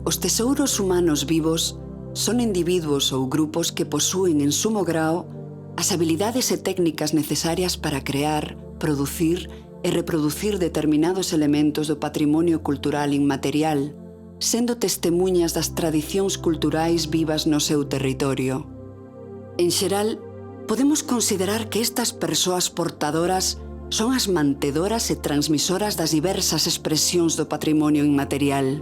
Os tesouros humanos vivos son individuos ou grupos que posúen en sumo grao as habilidades e técnicas necesarias para crear, producir e reproducir determinados elementos do patrimonio cultural inmaterial, sendo testemuñas das tradicións culturais vivas no seu territorio. En xeral, podemos considerar que estas persoas portadoras son as mantedoras e transmisoras das diversas expresións do patrimonio inmaterial.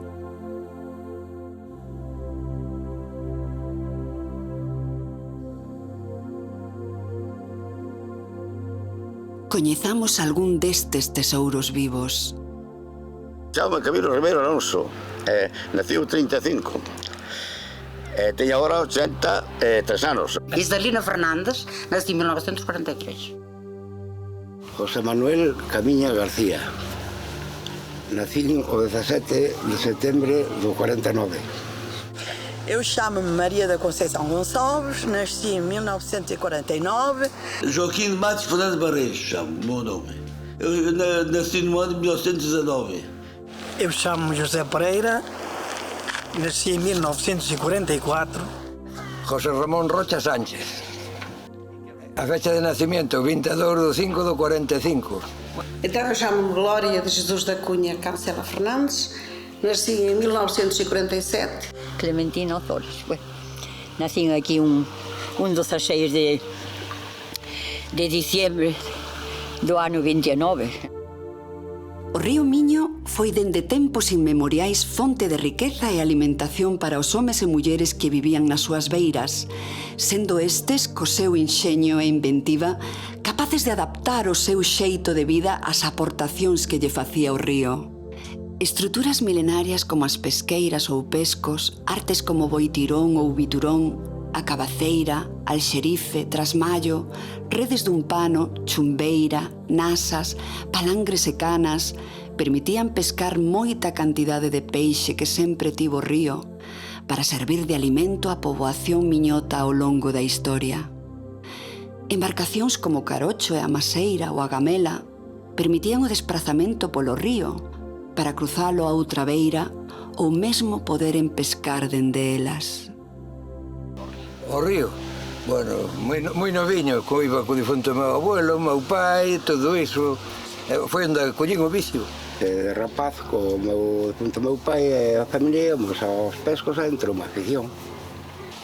Coñezamos algún destes tesouros vivos. Chama Camilo Ribeiro Alonso, nació 35. Teño agora 83 anos. Isdalina Fernández, nací en 1943. José Manuel Camiña García. Nací o 17 de setembro do 49. Eu chamo-me Maria da Conceição Gonçalves, nasci em 1949. Joaquim de Matos Fernandes Barreiros, chamo o meu nome. Eu nasci no ano de 1919. Eu chamo-me José Pereira, nasci em 1944. José Ramón Rocha Sánchez. A fecha de nacimiento, 22 de 5 do 45. Então eu chamo-me Glória de Jesus da Cunha Cancela Fernandes, nasci em 1947. Clementina Ozores. Bueno, nací aquí un 16 de diciembre do ano 29. O río Miño foi dende tempos inmemoriais fonte de riqueza e alimentación para os homes e mulleres que vivían nas súas beiras, sendo estes, co seu inxeño e inventiva, capaces de adaptar o seu xeito de vida ás aportacións que lle facía o río. Estruturas milenarias como as pesqueiras ou pescos, artes como boitirón ou biturón, a cabaceira, alxerife, trasmallo, redes dun pano, chumbeira, nasas, palangres e canas, permitían pescar moita cantidade de peixe que sempre tivo o río para servir de alimento á poboación miñota ao longo da historia. Embarcacións como o Carocho e a Maseira ou a Gamela permitían o desprazamento polo río para cruzalo a outra beira ou mesmo poderen pescar dende elas. O río, bueno, moi noviño, iba co difunto meu abuelo, meu pai, todo iso. Foi onde collín o vicio. De rapaz, co difunto meu pai e a familia, íamos aos pescos e entrou unha afición.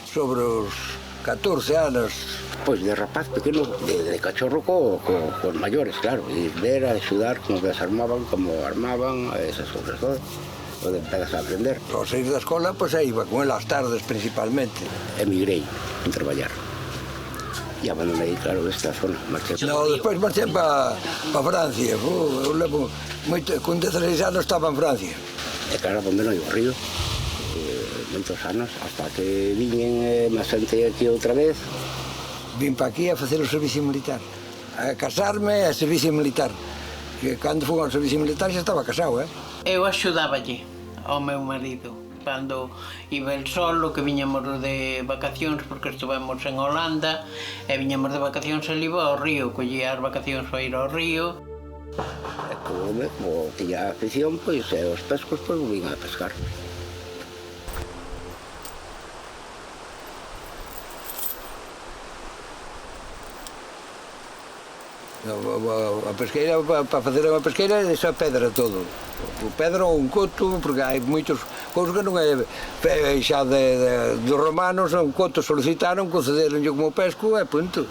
Sobre os 14 anos. Pois de rapaz pequeno, de cachorro cos maiores, claro, e ver, axudar como desarmaban, como armaban, esas cousas todas, onde empezas a aprender. Ao sair da escola, pois aí iba con elas tardes principalmente. Emigrei en traballar. E abandonei, claro, esta zona. No, despois marchei para Francia. Eu levo moito, con 16 anos estaba en Francia. E claro, abandonei o río, moitos anos, hasta que viñen, me asentei aquí outra vez. Vim para aquí a facer o servicio militar, a casarme e a servicio militar. Que cando fui ao servicio militar xa estaba casado, Eu axudáballe ao meu marido cando iba el solo, que viñamos de vacacións porque estuvemos en Holanda e viñamos de vacacións e iba ao río, collía as vacacións para ir ao río. E como tiña afición, pois os pescos, pois vim a pescar. A pesqueira, para fazer unha pesqueira, é esa pedra todo. O pedra ou un coto, porque hai moitos cousas que non é xa dos romanos, un coto solicitaron, concederonlle como pesco e punto.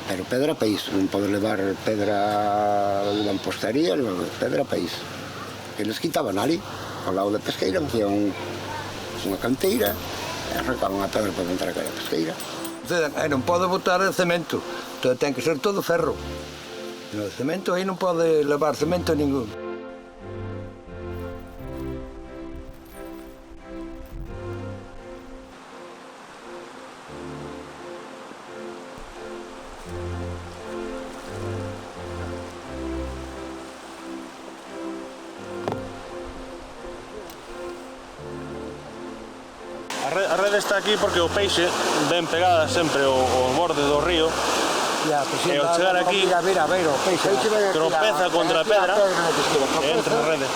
Pero pedra para iso, non pode levar pedra de mampostería, pedra para iso. Que les quitaban ali, ao lado da pesqueira, facían unha canteira e arrancaban a pedra para montar aquela pesqueira. Non pode botar cemento, ten que ser todo ferro. No cemento aí non pode levar cemento ningún. A rede está aquí porque o peixe ven pegada sempre ao borde do río. E ao chegar aquí, tropeza contra a pedra e entra na rede.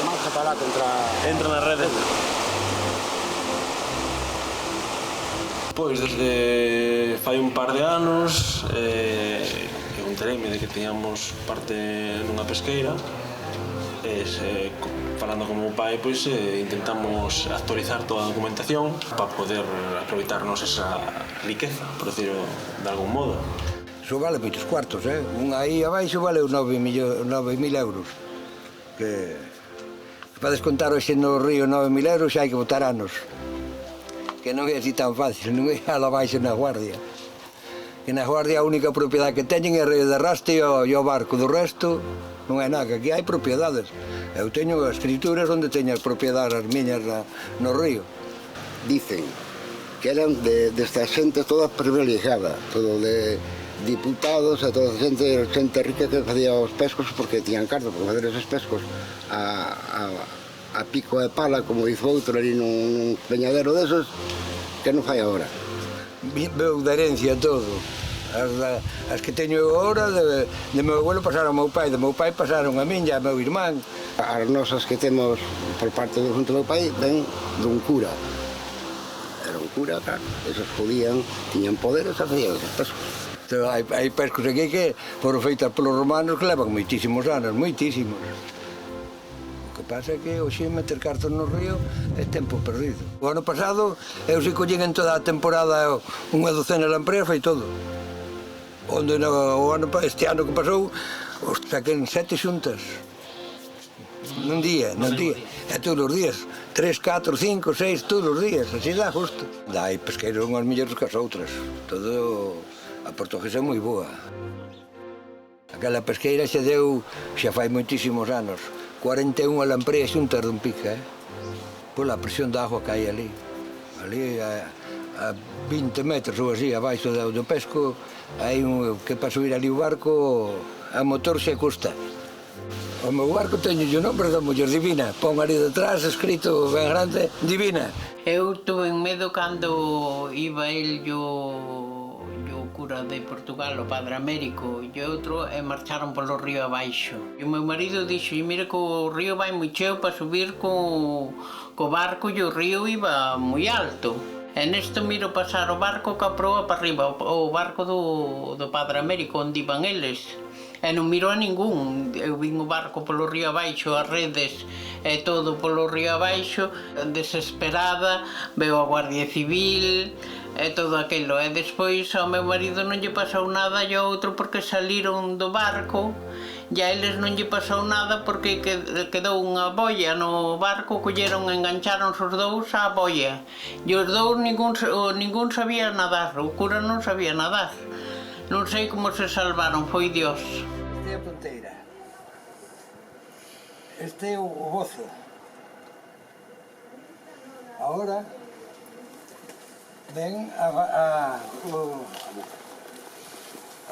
Marcha para lá contra... Entra na rede. Pois desde fai un par de anos entereime de que teñamos parte nunha pesqueira e falando con meu pai intentamos actualizar toda a documentación para poder aproveitarnos esa riqueza, por decirlo de algún modo. Iso vale moitos cuartos, unha aí abaixo vale 9.000 euros, que para descontar hoxe no río 9.000 euros xa hai que botar anos, que non é así tan fácil, non é a la baixa na Guardia. Que na Guardia a única propiedade que teñen é o río de arraste e o barco, do resto non é nada, que aquí hai propiedades. Eu teño escrituras onde teño as propiedades as miñas no río. Dicen que eran desta xente toda privilegiada, todo de diputados e toda a xente rica que facía os pescos porque tiñan carta para fazer esos pescos a pico e pala, como dice outro ali nun peñadero desos, que non fai agora. Veu de herencia todo. As que teño agora de meu abuelo pasaron ao meu pai, de meu pai pasaron a min e a meu irmán. As nosas que temos por parte do junto do meu pai ven dun cura. Era un cura, claro, esos podían, tiñan poderes a facer esos pescos. Hai pescos aquí que foron feitas polos romanos que levan moitísimos anos, moitísimos. O que pasa é que hoxe meter cartos no río é tempo perdido. O ano pasado eu se collín en toda a temporada unha docena de lampreas, foi todo. Onde este ano que pasou saquén 7 xuntas. Nun día, e todos os días. 3, 4, 5, 6, todos os días, así dá justo. Hai pesqueiros unhas mellores que as outras. Todo... A portuguesa é moi boa. Aquela pesqueira xa fai moitísimos anos, 41 lampreas xuntas dun pica, pola presión da agua que hai ali. Ali a 20 metros ou así abaixo do pesco, hai que para subir ali o barco, a motor xe custa. O meu barco teño o nombre da muller Divina, pon ali detrás escrito ben grande, Divina. Eu tuve en medo cando iba el cura de Portugal, o Padre Américo e outro, e marcharon polo río abaixo. E o meu marido dixo, mira que o río vai moi cheo para subir co barco e o río iba moi alto. E nesto miro pasar o barco que a proa para arriba, o barco do Padre Américo, onde iban eles. E non miro a ningún. Eu vin o barco polo río abaixo, as redes e todo polo río abaixo, desesperada, veo a Guardia Civil e todo aquilo. E despois ao meu marido non lle pasou nada e ao outro porque saliron do barco e a eles non lle pasou nada porque quedou unha boia no barco, colleron, engancharon os dous á boia. E os dous ningún sabía nadar, o cura non sabía nadar. Non sei como se salvaron, foi Dios. Este é a ponteira. Este é o bozo. Agora ven a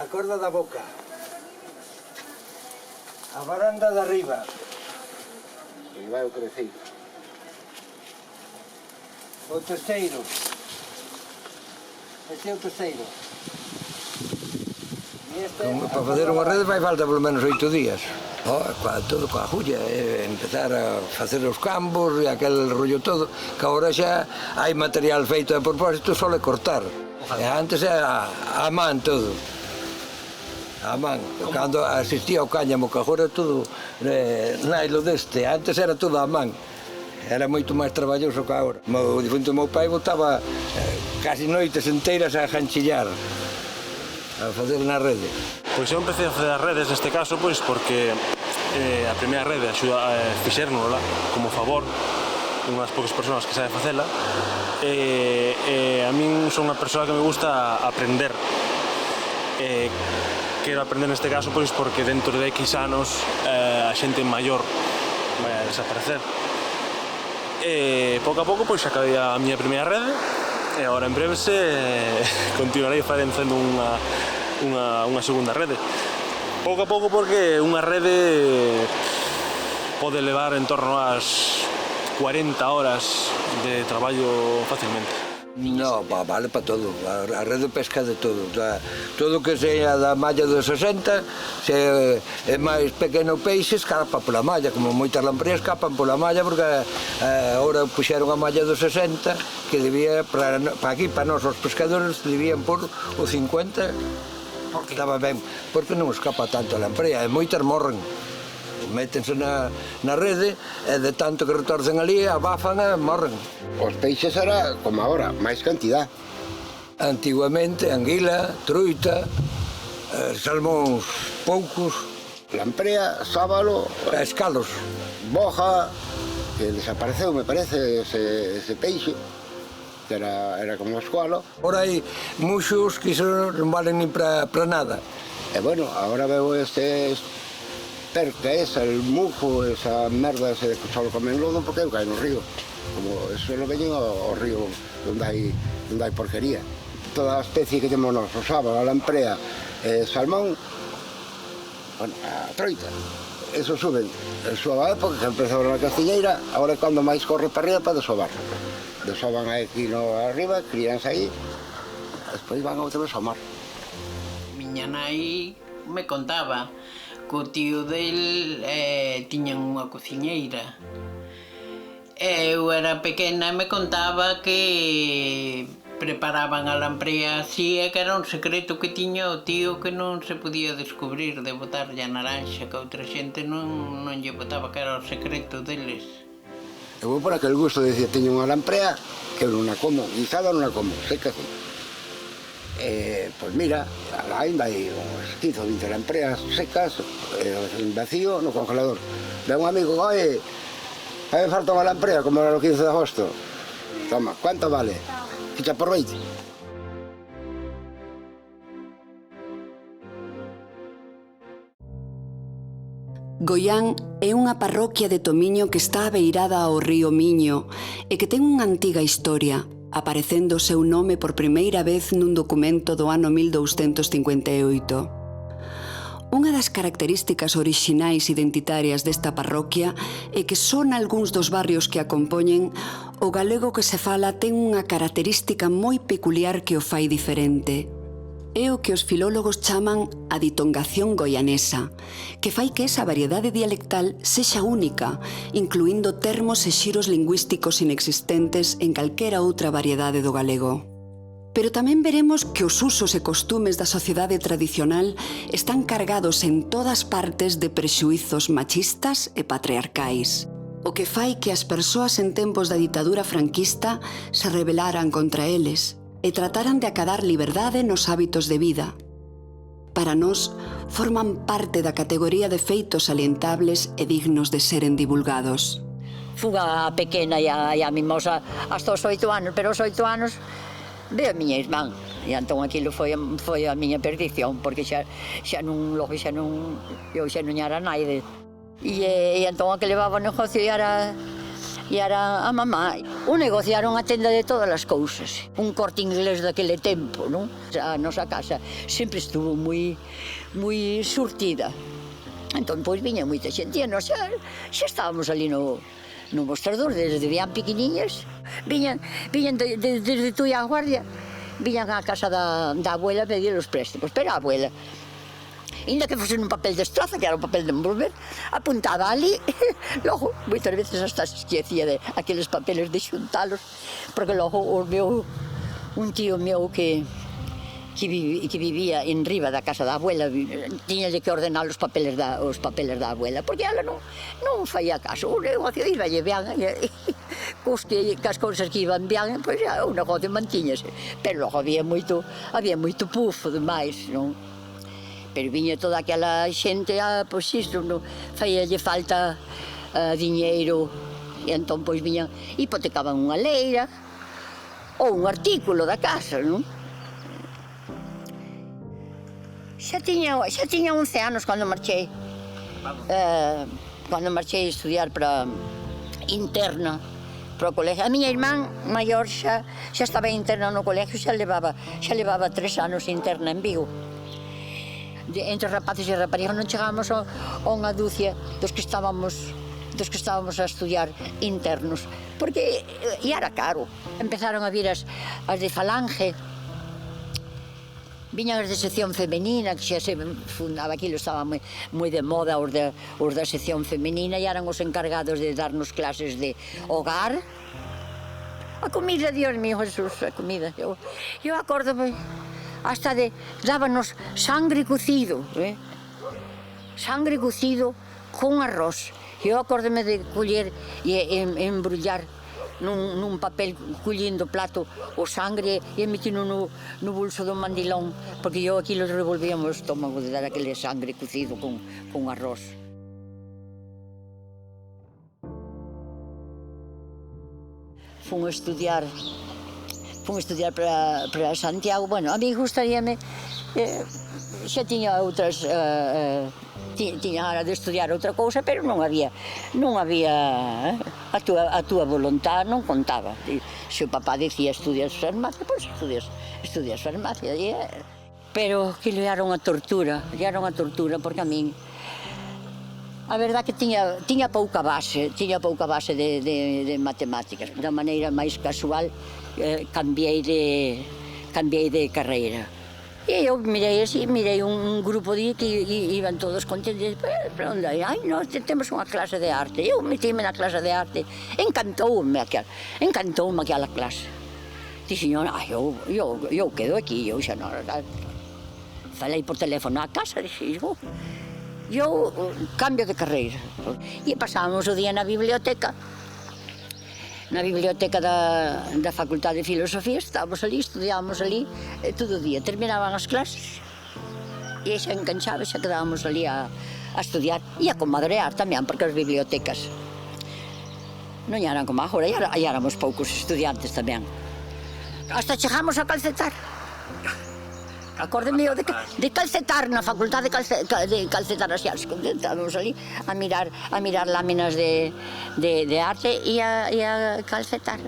corda da boca, a baranda de arriba. E vai o creceiro. O terceiro. Este é o terceiro. Para facer unha rede vai falta polo menos 8 días. Todo coa agulla, empezar a facer os cambos e aquel rollo todo, que agora xa hai material feito a propósito, só é cortar. E antes era a man todo. A man, cando asistía ao cáñamo, que agora todo nailo deste, antes era todo a man. Era moito máis traballoso que agora. O difunto meu pai botaba casi noites enteiras a ganchillar, a fazer na rede. Pois eu empecé a facer as redes neste caso porque a primeira rede fixérnosla como favor unhas poucas persoas que saben facela e a min son unha persoa que me gusta aprender. Quero aprender neste caso porque dentro de X anos a xente maior vai a desaparecer. Pouco a pouco acabei a miña primeira rede e agora en breve continuarei facendo unha segunda rede. Pouco a pouco porque unha rede pode levar en torno ás 40 horas de traballo facilmente. No, vale para todo, a rede pesca de todo. Todo que sea da malla dos 60, se é máis pequeno peixe, escapa pola malla, como moitas lampreas escapan pola malla, porque agora puxeron a malla dos 60, que debía, para aquí, para nós os pescadores, debían por o 50, estaba ben, porque non escapa tanto a lamprea, e moitas morren. Métense na rede e de tanto que retorcen ali, abafan e morren. Os peixes era, como agora, máis cantidad. Antiguamente, anguila, truita, salmóns poucos. Lamprea, sábalo... Escalos. Boja, que desapareceu, me parece, ese peixe, que era como escualo. Ahora hai muxos que iso non valen nin para nada. E bueno, agora veo perca esa, el mujo, esa merda ese que só lo comen lodo porque cae no río. Como eso lo veñen ao río onde hai porquería. Toda a especie que temos nós, o sábalo, a lamprea, salmón, bueno, a troita, eso suben. En súa época, que empezou na Castiñeira, agora é cando máis corre para arriba para desovar. Desovan aquí no arriba, críanse aí, despois van outra vez ao mar. Miña nai me contaba que o tío del tiñan unha cociñeira. Eu era pequena e me contaba que preparaban a lamprea así e que era un secreto que tiña o tío que non se podía descubrir de botarlle a naranxa, que a outra xente non lle botaba, que era o secreto deles. Eu vou por aquel gusto de dicir, teño unha lamprea que eu non a como, guisada non a como, seca así. Pois mira, ainda hai uns 15 ou 20 lampreas secas, en vacío, no congelador. Ve un amigo, oi, me falta unha lamprea, como era o 15 de agosto. Toma, ¿cuánto vale? Ficha por 20. Goián é unha parroquia de Tomiño que está abeirada ao río Miño e que ten unha antiga historia, aparecendo o seu nome por primeira vez nun documento do ano 1258. Unha das características orixinais identitarias desta parroquia é que son algúns dos barrios que a compoñen, o galego que se fala ten unha característica moi peculiar que o fai diferente. É o que os filólogos chaman a ditongación goianesa, que fai que esa variedade dialectal sexa única, incluindo termos e xiros lingüísticos inexistentes en calquera outra variedade do galego. Pero tamén veremos que os usos e costumes da sociedade tradicional están cargados en todas partes de prexuizos machistas e patriarcais, o que fai que as persoas en tempos da ditadura franquista se rebelaran contra eles e trataran de acadar liberdade nos hábitos de vida. Para nós, forman parte da categoría de feitos salientables e dignos de seren divulgados. Fuga a pequena e a mimosa hasta os 8 anos, pero os 8 anos veo a miña irmán. E entón aquilo foi a miña perdición, porque xa non era naide. E entón a que levaba o negocio e era a mamá. O negociaron a tenda de todas as cousas. Un Corte Inglés daquele tempo, non? A nosa casa sempre estuvo moi surtida. Entón, pois, viña moita xente. E nós xa estábamos ali no mostrador, desde bien pequeniñas. Viñan desde Tui á Guardia, viñan á casa da abuela a pedir os préstamos. Pero a abuela, ainda que fose nun papel de estroza, que era un papel de envolver, apuntaba ali, logo, moitas veces hasta se esquecía de aqueles papeles de xuntalos, porque logo un tío meu que vivía en riba da casa da abuela, tiñalle que ordenar os papeles da abuela, porque ela non faía caso, o negocio iballe ben, as cousas que iban ben, pois o negocio mantíñase, pero logo había moito pufo demais, non? Pero viña toda aquela xente, pois isto, faíalle falta diñeiro, e entón, pois, viñan, hipotecaban unha leira, ou un artículo da casa, non? Xa tiña 11 anos cando marchei. Cando marchei a estudiar para interna para o colegio. A miña irmán maior xa estaba interna no colegio, xa levaba 3 anos interna en Vigo. Entre rapaces e raparigas non chegábamos a unha dúcia dos que estábamos a estudiar internos. porque era caro. Empezaron a vir as de Falange, viñan as de sección femenina, que xa se fundaba aquilo, estaba moi de moda os da sección femenina, e eran os encargados de darnos clases de hogar. A comida, Dios mío, Jesús, a comida. Eu acórdome, hasta de, dábanos sangre cocido, sangre cocido con arroz. Eu acórdome de coller e embrullar nun papel, collendo plato o sangre e metindo no bolso do mandilón, porque eu aquilo revolvía o meu estómago de dar aquele sangre cocido con arroz. Fun estudiar para Santiago. Bueno, a mí gustaríame, xa tiña outras, tiña hora de estudiar outra cousa, pero non había a túa voluntad non contaba. Se o papá dicía estudias farmacia, pois estudias farmacia. Pero que era unha tortura, porque a min a verdad que tiña pouca base de matemáticas. Da maneira máis casual cambiei de carreira. E eu mirei un grupo que iban todos contentes. Para onde? Ai, nós temos unha clase de arte. Eu metíme na clase de arte. Encantoume aquela clase. Dixen, eu quedo aquí, eu xa non... Falei por teléfono á casa, dixen, eu cambio de carreira. E pasábamos o día na biblioteca da Facultade de Filosofía, estábamos ali, estudiábamos ali todo o día. Terminaban as clases e xa enganchaba, xa quedábamos ali a estudiar e a comadrear tamén, porque as bibliotecas non eran como agora, e éramos poucos estudiantes tamén. Hasta chegamos a calcetar. Acórdeme de calcetar na facultade, de calcetar as xas. Estábamos ali a mirar láminas de arte e a calcetar.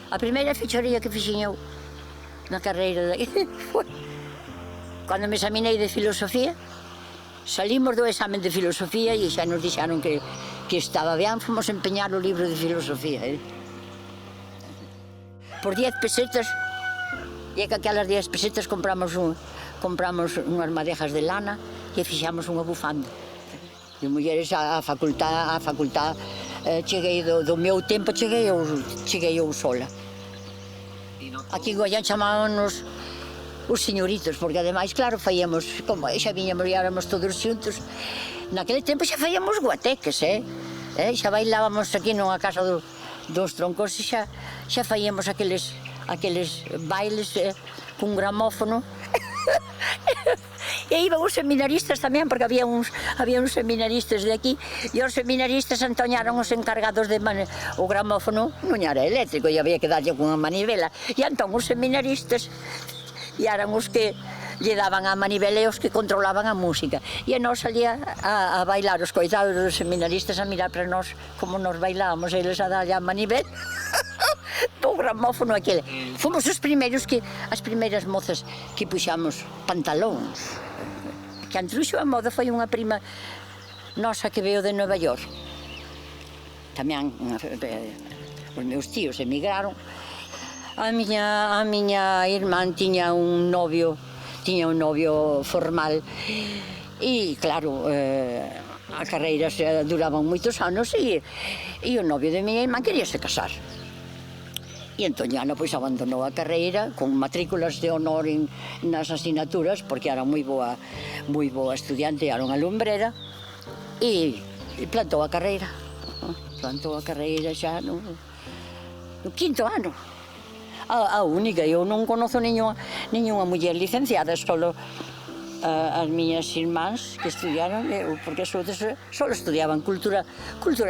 A primeira fechoría que fixen eu na carreira foi cando me examinei de filosofía. Salimos do examen de filosofía e xa nos dixaron que estaba ben, fomos empeñar o libro de filosofía. Por 10 pesetas. E que aquelas 10 pesetas compramos unhas madejas de lana e fixamos unha bufanda. De mulleres á facultad cheguei do meu tempo, cheguei eu sola. Aquí en Goián chamábamos os señoritos, porque ademais, claro, faíamos, como xa viñamos e éramos todos xuntos, naquele tempo xa faíamos guateques, xa bailábamos aquí nunha casa dos troncos e xa faíamos aqueles bailes cun gramófono. E iban os seminaristas tamén, porque había uns seminaristas de aquí, e os seminaristas antoñaron os encargados de o gramófono, non era eléctrico, e había que darlle cunha manivela, e entón os seminaristas eran os que lle daban a manivela e os que controlaban a música. E nós salía a bailar, os coitados dos seminaristas a mirar para nós como nos bailábamos, eles a darlle a manivela do gramófono aquele. Fomos as primeiras mozas que puxamos pantalóns. Que antruxo a moda foi unha prima nosa que veio de Nova York. Tamén os meus tíos emigraron. A miña irmán tiña un novio formal e, claro, as carreiras duraban moitos anos e o novio de miña irmán queríase casar. E entón Ana pois abandonou a carreira con matrículas de honor nas asignaturas, porque era moi boa estudiante, era unha lumbrera, e plantou a carreira. Plantou a carreira xa no 5º ano. A única, eu non conozo niñunha muller licenciada, solo as miñas irmáns que estudiaron, porque só estudiaban cultura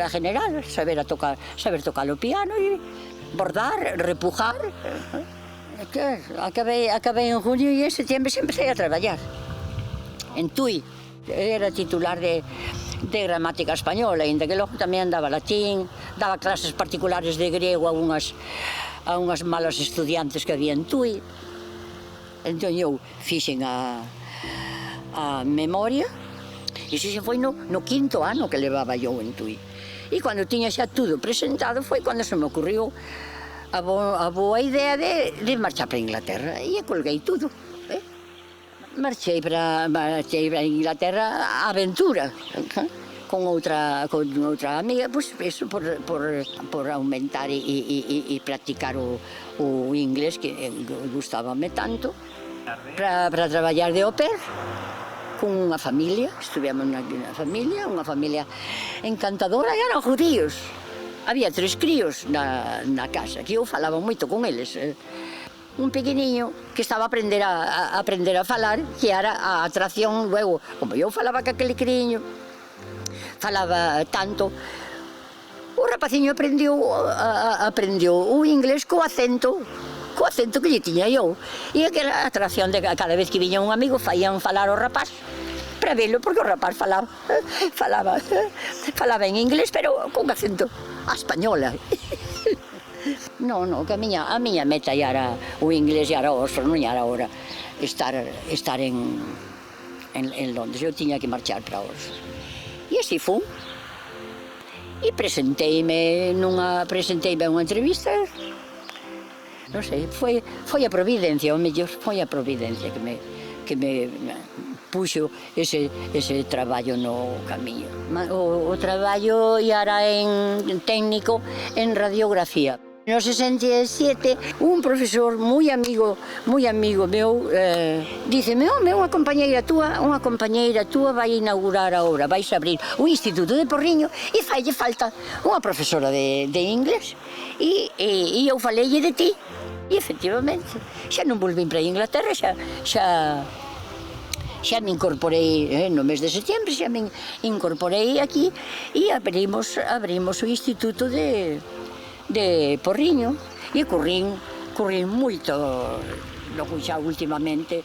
general, saber tocar o piano e bordar, repujar. Acabei en junio e en setembro empecé a traballar. En Tui, era titular de gramática española, ainda que logo tamén daba latín, daba clases particulares de grego a unhas malas estudiantes que había en Tui. Entón eu fixen a memoria, e iso foi no 5º ano que levaba eu en Tui. E cando tiña xa tudo presentado foi cando se me ocurriu a boa idea de marchar para Inglaterra. E colguei tudo. Marchei para Inglaterra a aventura, con outra amiga, pois eso por aumentar e practicar o inglés que gustábame tanto, para traballar de au pair con unha familia. Estuvemos unha familia encantadora, e eran judíos. Había 3 críos na casa, que eu falaba moito con eles. Un pequeniño que estaba a aprender a falar, que era a atracción. Luego, como eu falaba que aquele criño falaba tanto, o rapaciño aprendeu o inglés co acento que lle tiña eu. E aquela atracción de cada vez que viña un amigo faían falar o rapaz para velo, porque o rapaz falaba en inglés, pero con acento a española. No, que a miña meta era o inglés, e era Oxford, non era ahora estar en Londres. Eu tiña que marchar para Oxford. E así fun. E presenteime a unha entrevista. Non sei, foi a providencia, o mellor foi a providencia que me puxo ese traballo no camiño. O traballo era en técnico en radiografía. No 67, un profesor moi amigo meu díceme: unha compañeira túa vai inaugurar agora, vais abrir o Instituto de Porriño e faille falta unha profesora de inglés. E eu faleille de ti. E efectivamente, xa non volvín para Inglaterra, xa me incorporei no mes de setembro, xa me incorporei aquí e abrimos o Instituto de Porriño, e corrín moito. Logo xa últimamente,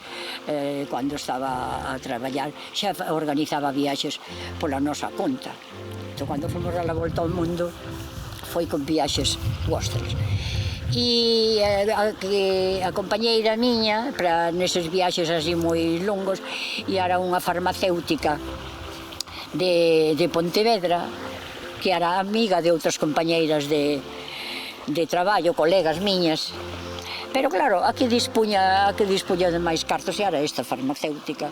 cando estaba a traballar, xa organizaba viaxes pola nosa conta. Entón, cando fomos a la volta ao mundo, foi con viaxes vostras. E a compañeira miña, para neses viaxes así moi longos, e era unha farmacéutica de Pontevedra, que era amiga de outras compañeiras de traballo, colegas miñas. Pero claro, a que dispuña de máis cartos era esta farmacéutica.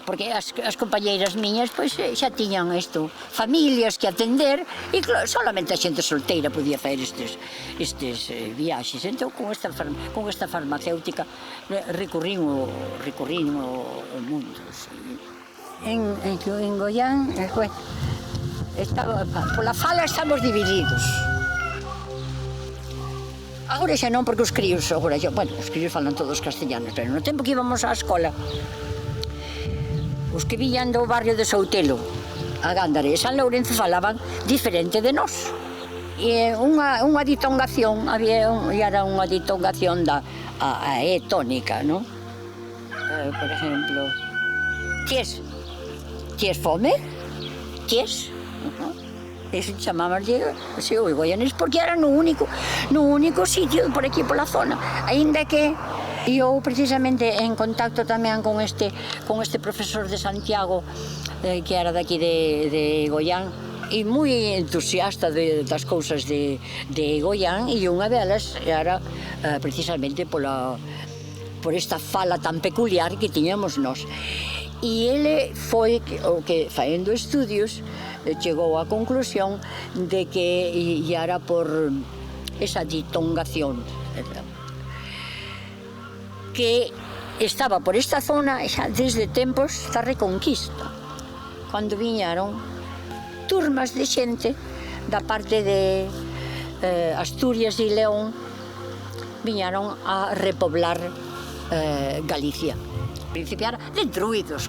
Porque as compañeiras miñas pois xa tiñan familias que atender, e solamente a xente solteira podía facer estes viaxes. Entón, con esta farmacéutica recorrín o mundo. En Goián, pola fala estamos divididos. Agora xa non, porque os críos falan todos castellanos, pero no tempo que íbamos á escola, os que viñan do barrio de Soutelo, a Gándara e San Lourenzo, falaban diferente de nós. E unha ditongación, era unha ditongación a E tónica, non? Por exemplo, ties fome? Ties? Eso chamámoslle os goianeses, porque era no único sitio por aquí, pola zona. Aínda que eu, precisamente, en contacto tamén con este profesor de Santiago, que era daqui de Goián, e moi entusiasta das cousas de Goián, e unha delas era precisamente por esta fala tan peculiar que tiñamos nós. E ele foi o que, faendo estudios, chegou á conclusión de que era por esa ditongación que estaba por esta zona xa desde tempos da Reconquista, cando viñaron turmas de xente da parte de Asturias e León, viñaron a repoblar Galicia. Principiar de entruidos.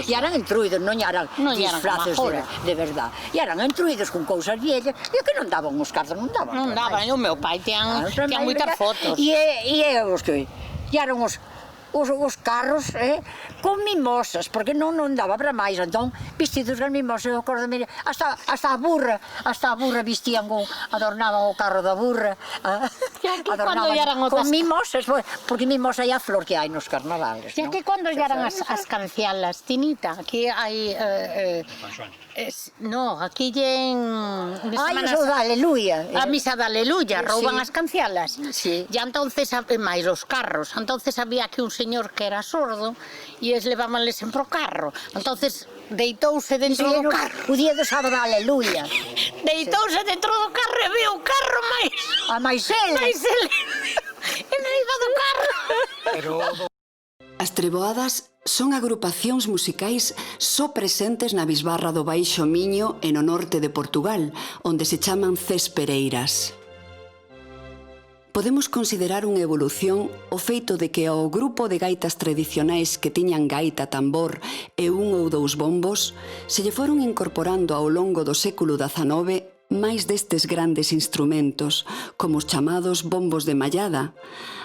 E eran entruidos, non eran disfraces de verdad. E eran entruidos con cousas viejas, e que non daban os cartos, non daban. Non daban, o meu pai ten moitas fotos. E eran os os carros con mimosas, porque non daba para máis, entón vestidos con mimosas, eu acordo, hasta a burra vestían, adornaban o carro da burra, adornaban con mimosas, porque mimosa é a flor que hai nos carnavales. E aquí cando eran as cancialas, Tinita, aquí hai... No, aquí en... Ai, iso da Aleluia. A misa da Aleluia, rouban as cancialas. Sí. E entonces, máis os carros, entonces había aquí un señor que era sordo e eles levábanles en pro carro. Entonces deitouse dentro do carro. O día do sábado da Aleluia. Deitouse dentro do carro e viu o carro máis... A máis ele. En riba do carro. As treboadas son agrupacións musicais só presentes na bisbarra do Baixo Miño e no norte de Portugal, onde se chaman cespereiras. Podemos considerar unha evolución o feito de que ao grupo de gaitas tradicionais que tiñan gaita, tambor e un ou dous bombos se lle foron incorporando ao longo do século XIX máis destes grandes instrumentos, como os chamados bombos de mallada,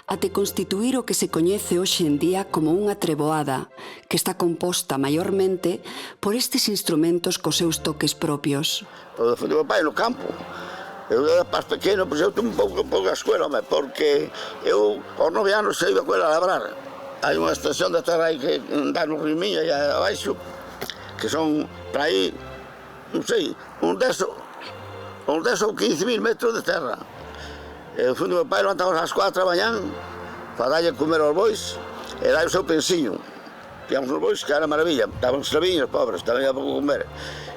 até constituir o que se coñece hoxe en día como unha treboada, que está composta maiormente por estes instrumentos cos seus toques propios. O do meu pai no campo. Eu era pas pequeno, pois eu tuve un pouco a escuela, porque eu aos 9 anos iba a labrar. Hai unha estación de terra aí que dá no Río Miño e abaixo, que son para aí, non sei, uns 10 ou 15.000 metros de terra. Eu fui do meu pai, levantamos ás 4 da mañán para darlle comer aos bois e dar o seu pensiño. Tíamos os bois que era maravilla, estaban esclaviños pobres, tamén a pouco comer.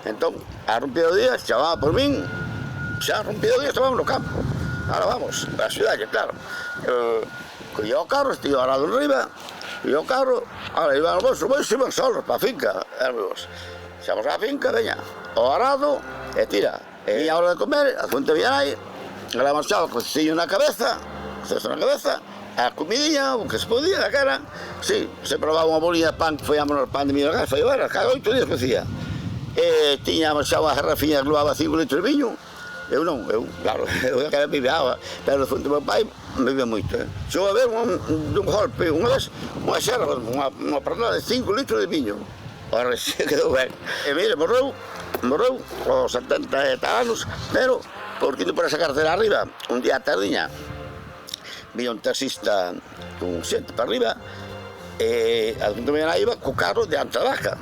Entón, a rompido o día, chamaba por min, xa rompido o día, estábamos no campo. Ahora vamos, a cidade, claro. Collía o carro, estive arado en riba, collía o carro, ahora iban os bois iban solos para a finca, éramos. Xamos á finca, veña, o arado e tira. E a hora de comer, a fonte vianai, ela marchaba con cestillo na cabeza, a comidinha, o que se podía na cara. Sí, se probaba unha bolilla de pan, que foi o pan de millo na casa, foi cada 8 días cocía. E tiña marchado a garrafiña que levaba 5 litros de viño. Eu non, claro, eu que bebía agua, pero no fonte do meu pai bebía moito. Chegou a ver dun golpe, unha vez, unha xerra, unha pernada de 5 litros de viño. Ora, se quedou ben. E mire, morreu aos 70 anos, pero porque indo por esa carretera arriba, un día a tardiña, vi un taxista con xente para arriba e a punto de iba co carro de Antalaca.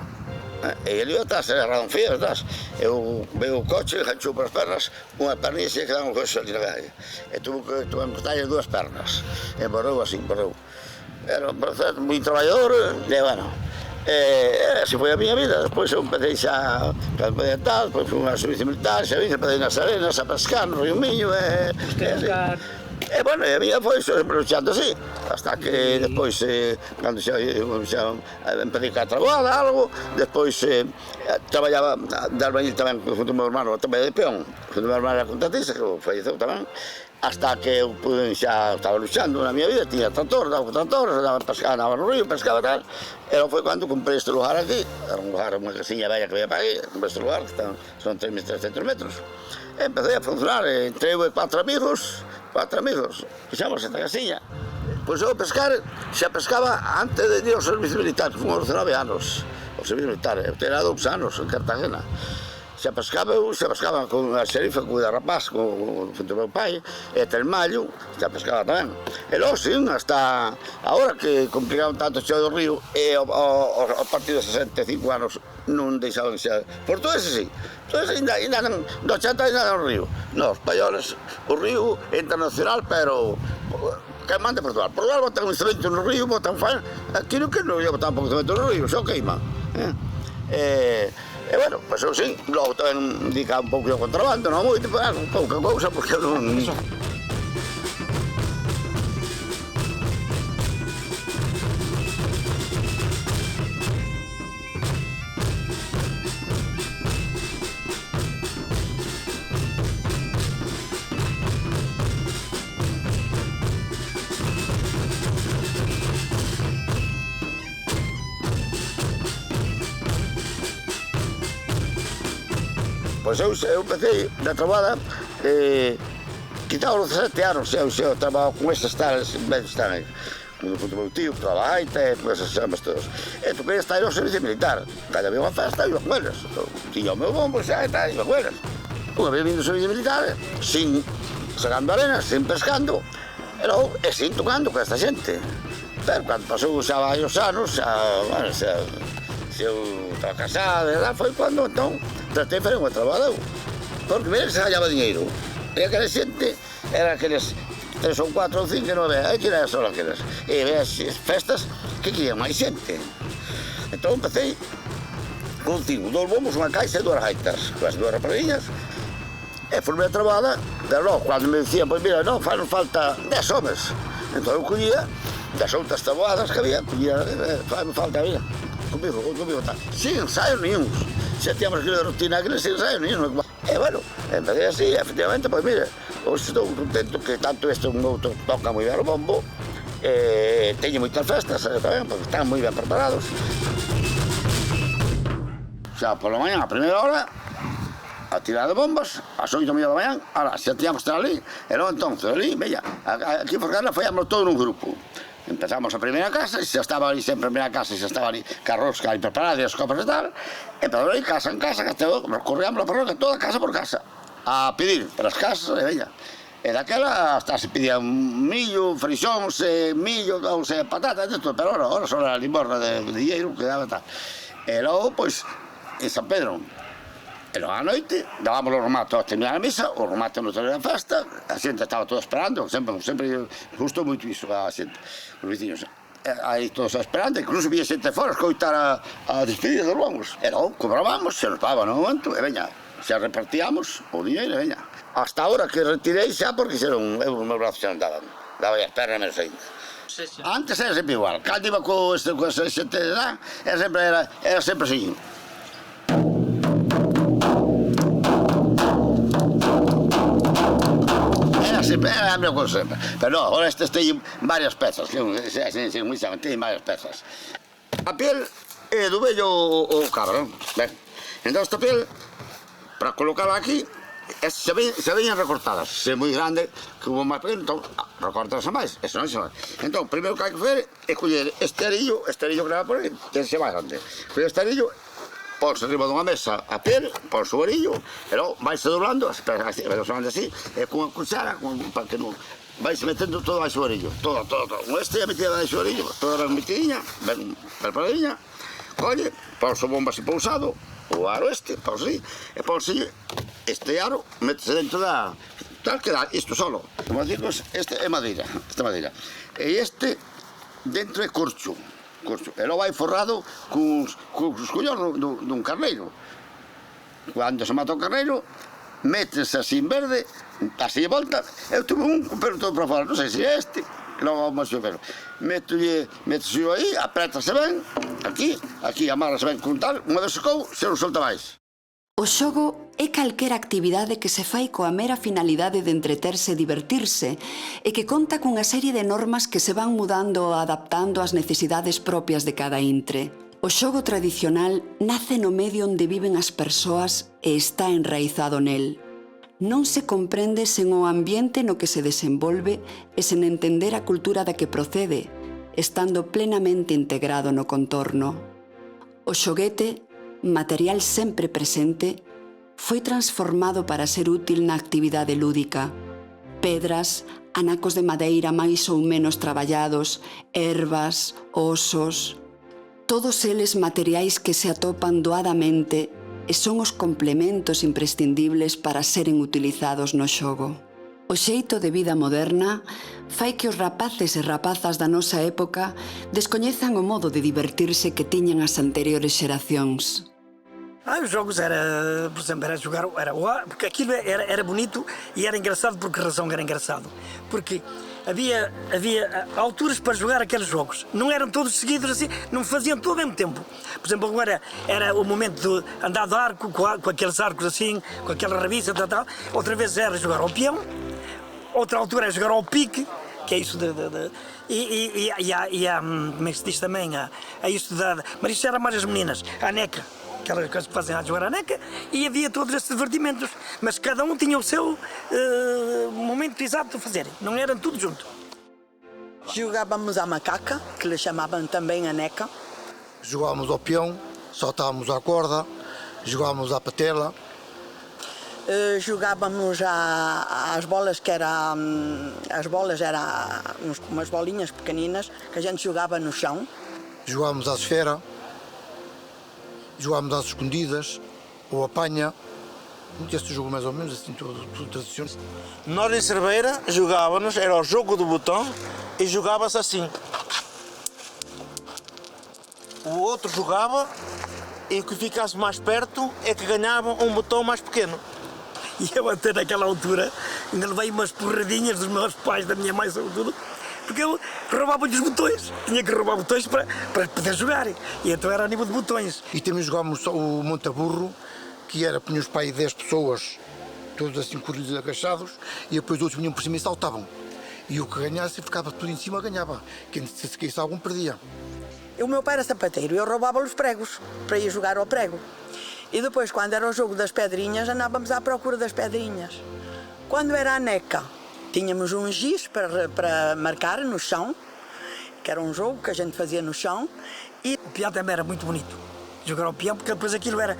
E ele iba atrás, era radonfías atrás. Eu veo o coche, ganchou por as pernas, unha perninha se quedaba un coche ali na calle. E tuve que cortarlle 2 pernas. E morreu así, morreu. Era un proceso moi traballador, e bueno. Así foi a miña vida. Despois eu empecé xa tal, depois fui a servicio militar, xa vine, empecé nas arenas a pescar no Río Miño e bueno, a miña foi sempre luchando así, hasta que despois, cando xa empecé a traballar algo, despois traballaba de albañil tamén junto ao meu hermano, tamén de peón, junto ao meu hermano era contratista, que falleceu tamén, hasta que eu xa estaba luchando na miña vida, tiña tractor, andaba con tractor, andaba no río, pescaba e tal, e foi cando comprei este lugar aquí, era un lugar, unha casiña bella que había para aquí, comprei este lugar, que son 3.300 metros, e empecé a funcionar, entrei 4 amigos, fixamos esta casiña. Pois eu pescar, xa pescaba antes de ir ao servicio militar, que fui aos 19 anos, ao servicio militar, eu tenía 2 anos en Cartagena. Xa pescaba con a xerifa, con o rapaz, con o meu pai, e Telmallo, xa pescaba tamén. E logo, sim, hasta agora que complicaron tanto o cheo do río, e ao partido de 65 anos non deixaban xa. Por todo ese sí, ainda non, do 80 ainda no río. Nos españoles, o río é internacional, pero que manda Portugal. Portugal botan un instrumento no río, botan fan, aquí non que non ia botar un pouco de instrumento no río, xa queima. E bueno, pois eu sí, logo tamén dedicaba un pouco ao contrabando, non moito, pero un pouca cousa, porque eu non... Pois eu empecé na trabada, quizá aos 17 anos, eu traballo con estes tales medios tamén. O meu tío que daba gaita, e esas chamas todos. E tu querías estar ao servicio militar. Cada había unha festa, iba con eles. Tiña o meu bombo, xa, e tal, iba con eles. Unha vez vindo ao servicio militar, sin sacando arenas, sin pescando, e logo, e sin tocando con esta xente. Pero cando pasou xa varios anos, xa, bueno, xa, eu estaba casado, e tal, foi cando, entón, tratei de fazer unha trabada eu. Porque, mira, se hallaba dinheiro. E aquela xente, era aqueles 3 ou 4 ou 5 que non había, que era só aquelas. E veas festas que querían máis xente. Entón empecé con 5, 2 bombos, unha caixa e 2 gaitas, con as 2 rapariñas. E formei a trabada, pero logo, cando me dicían, pois mira, non, faz falta 10 homes. Entón eu collía das outras tabuadas que había, collía, faz falta, mira, comigo, tal. Sin ensaios niños. Xa tíamos aquilo de rutina, aquilo sin ensaios niños. E bueno, empecé así, efectivamente, pois mira, hoxe estou contento que tanto este un outro toca moi ben o bombo, teño moitas festas tamén, porque están moi ben preparados. Xa pola mañá, a primeira hora, a tirar de bombas, ás 8:30 da mañá, ahora, xa teníamos que estar ali, e non entón, ali, veña, aquí en Forcarla fallamos todo nun grupo. Empezamos a primeira casa, e xa estaba ali sempre a primeira casa, e xa estaba ali carrosca aí preparada e as copas e tal, e empezamos ali casa en casa, que corríamos a parroquia, toda casa por casa, a pedir para as casas, e veña. E daquela hasta se pedían millo, frixóns, millo, patatas, pero ahora só era a limborna de dinheiro que daba tal. E logo, pois, en San Pedro, e logo a noite, dábamos o remato a terminar a misa, o remato no terminar a festa, a xente estaba toda esperando, sempre gustou moito iso a xente, os veciños. Aí todos esperando, incluso vía xente fora, escoitar a despedida dos bombos. E logo, cobrábamos, se nos pagaba no momento, e veña, xa repartíamos o dinheiro, e veña. Hasta ahora que retirei xa, porque xeron, os meus brazos xa non daban, daba as pernas menos ainda. Antes era sempre igual, cando iba co esa xente de edad, era sempre así. Era a mesma cosa sempre. Pero non, agora estes teñen varias pezas, teñen varias pezas. A piel é do vello o cabra, ben. Entón esta piel, para colocarla aquí, se veñan recortadas. Se é moi grande, que hubo máis pequeno, entón recortas a máis, eso non se vai. Entón, primeiro que hai que fazer é coller este arillo que leva por aí, que se vai grande. Coller este arillo, ponse arriba dunha mesa a piel, ponse o arillo, e logo vaise doblando, así, e con a cuchara, para que non... Vaise metendo todo baixo o arillo, todo. Este é metida baixo o arillo, toda ben metidinha, ben preparadinha, colle, ponse o bombo así pousado, o aro este, ponse así, e ponse este aro, métese dentro da... Tal que dá isto solo. Como digo, este é madeira, e este dentro é corcho. E logo vai forrado cos collóns dun carneiro. Cando se mata o carneiro, métese así en verde, así de volta. Eu tuve pero todo para fora, non sei se é este, que logo vamos a ver. Métese aí, apretase ben, aquí amarrase ben con tal, unha vez secou, se non solta máis. O xogo é calquera actividade que se fai coa mera finalidade de entreterse e divertirse e que conta cunha serie de normas que se van mudando ou adaptando ás necesidades propias de cada intre. O xogo tradicional nace no medio onde viven as persoas e está enraizado nel. Non se comprende sen o ambiente no que se desenvolve e sen entender a cultura da que procede, estando plenamente integrado no contorno. O xoguete, material sempre presente, foi transformado para ser útil na actividade lúdica. Pedras, anacos de madeira máis ou menos traballados, ervas, osos... Todos eles materiais que se atopan doadamente e son os complementos imprescindibles para seren utilizados no xogo. O xeito de vida moderna fai que os rapaces e rapazas da nosa época descoñezan o modo de divertirse que tiñan as anteriores xeracións. Os jogos era, por exemplo, era jogar, porque aquilo era bonito e era engraçado. Por que razão era engraçado? Porque havia alturas para jogar aqueles jogos. Não eram todos seguidos assim, não faziam todo ao mesmo tempo. Por exemplo, agora era o momento de andar de arco, com aqueles arcos assim, com aquela revista, tal. Outra vez era jogar ao peão, outra altura era jogar ao pique, que é isso como é que se diz também, isso mas isso era mais as meninas, a neca. Aquelas coisas que fazem a jogar a neca, e havia todos esses divertimentos, mas cada um tinha o seu momento exato de fazer, não eram tudo junto. Jogávamos à macaca, que lhe chamavam também a neca. Jogávamos ao peão, saltávamos à corda, jogávamos à patela. Jogávamos às bolas, que era as bolas eram umas bolinhas pequeninas que a gente jogava no chão. Jogávamos à esfera, jogávamos às escondidas, ou apanha. Este jogo mais ou menos assim, tudo tradicional. Nós em Cerveira jogávamos, era o jogo do botão e jogava-se assim. O outro jogava e o que ficasse mais perto é que ganhava um botão mais pequeno. E eu até naquela altura ainda levei umas porradinhas dos meus pais, da minha mãe, sobretudo, porque eu roubava-lhe os botões. Tinha que roubar botões para poder jogar. E então era a nível de botões. E também jogávamos o montaburro, que era, punham os pais 10 pessoas, todos assim corridos agachados, e depois outros vinham por cima e saltavam. E o que ganhasse ficava tudo em cima, ganhava. Quem se esquecia algum perdia. O meu pai era sapateiro, eu roubava-lhe os pregos para ir jogar ao prego. E depois, quando era o jogo das pedrinhas, andávamos à procura das pedrinhas. Quando era a neca, tínhamos um giz para marcar no chão, que era um jogo que a gente fazia no chão. E o peão também era muito bonito, jogar ao peão, porque depois aquilo era...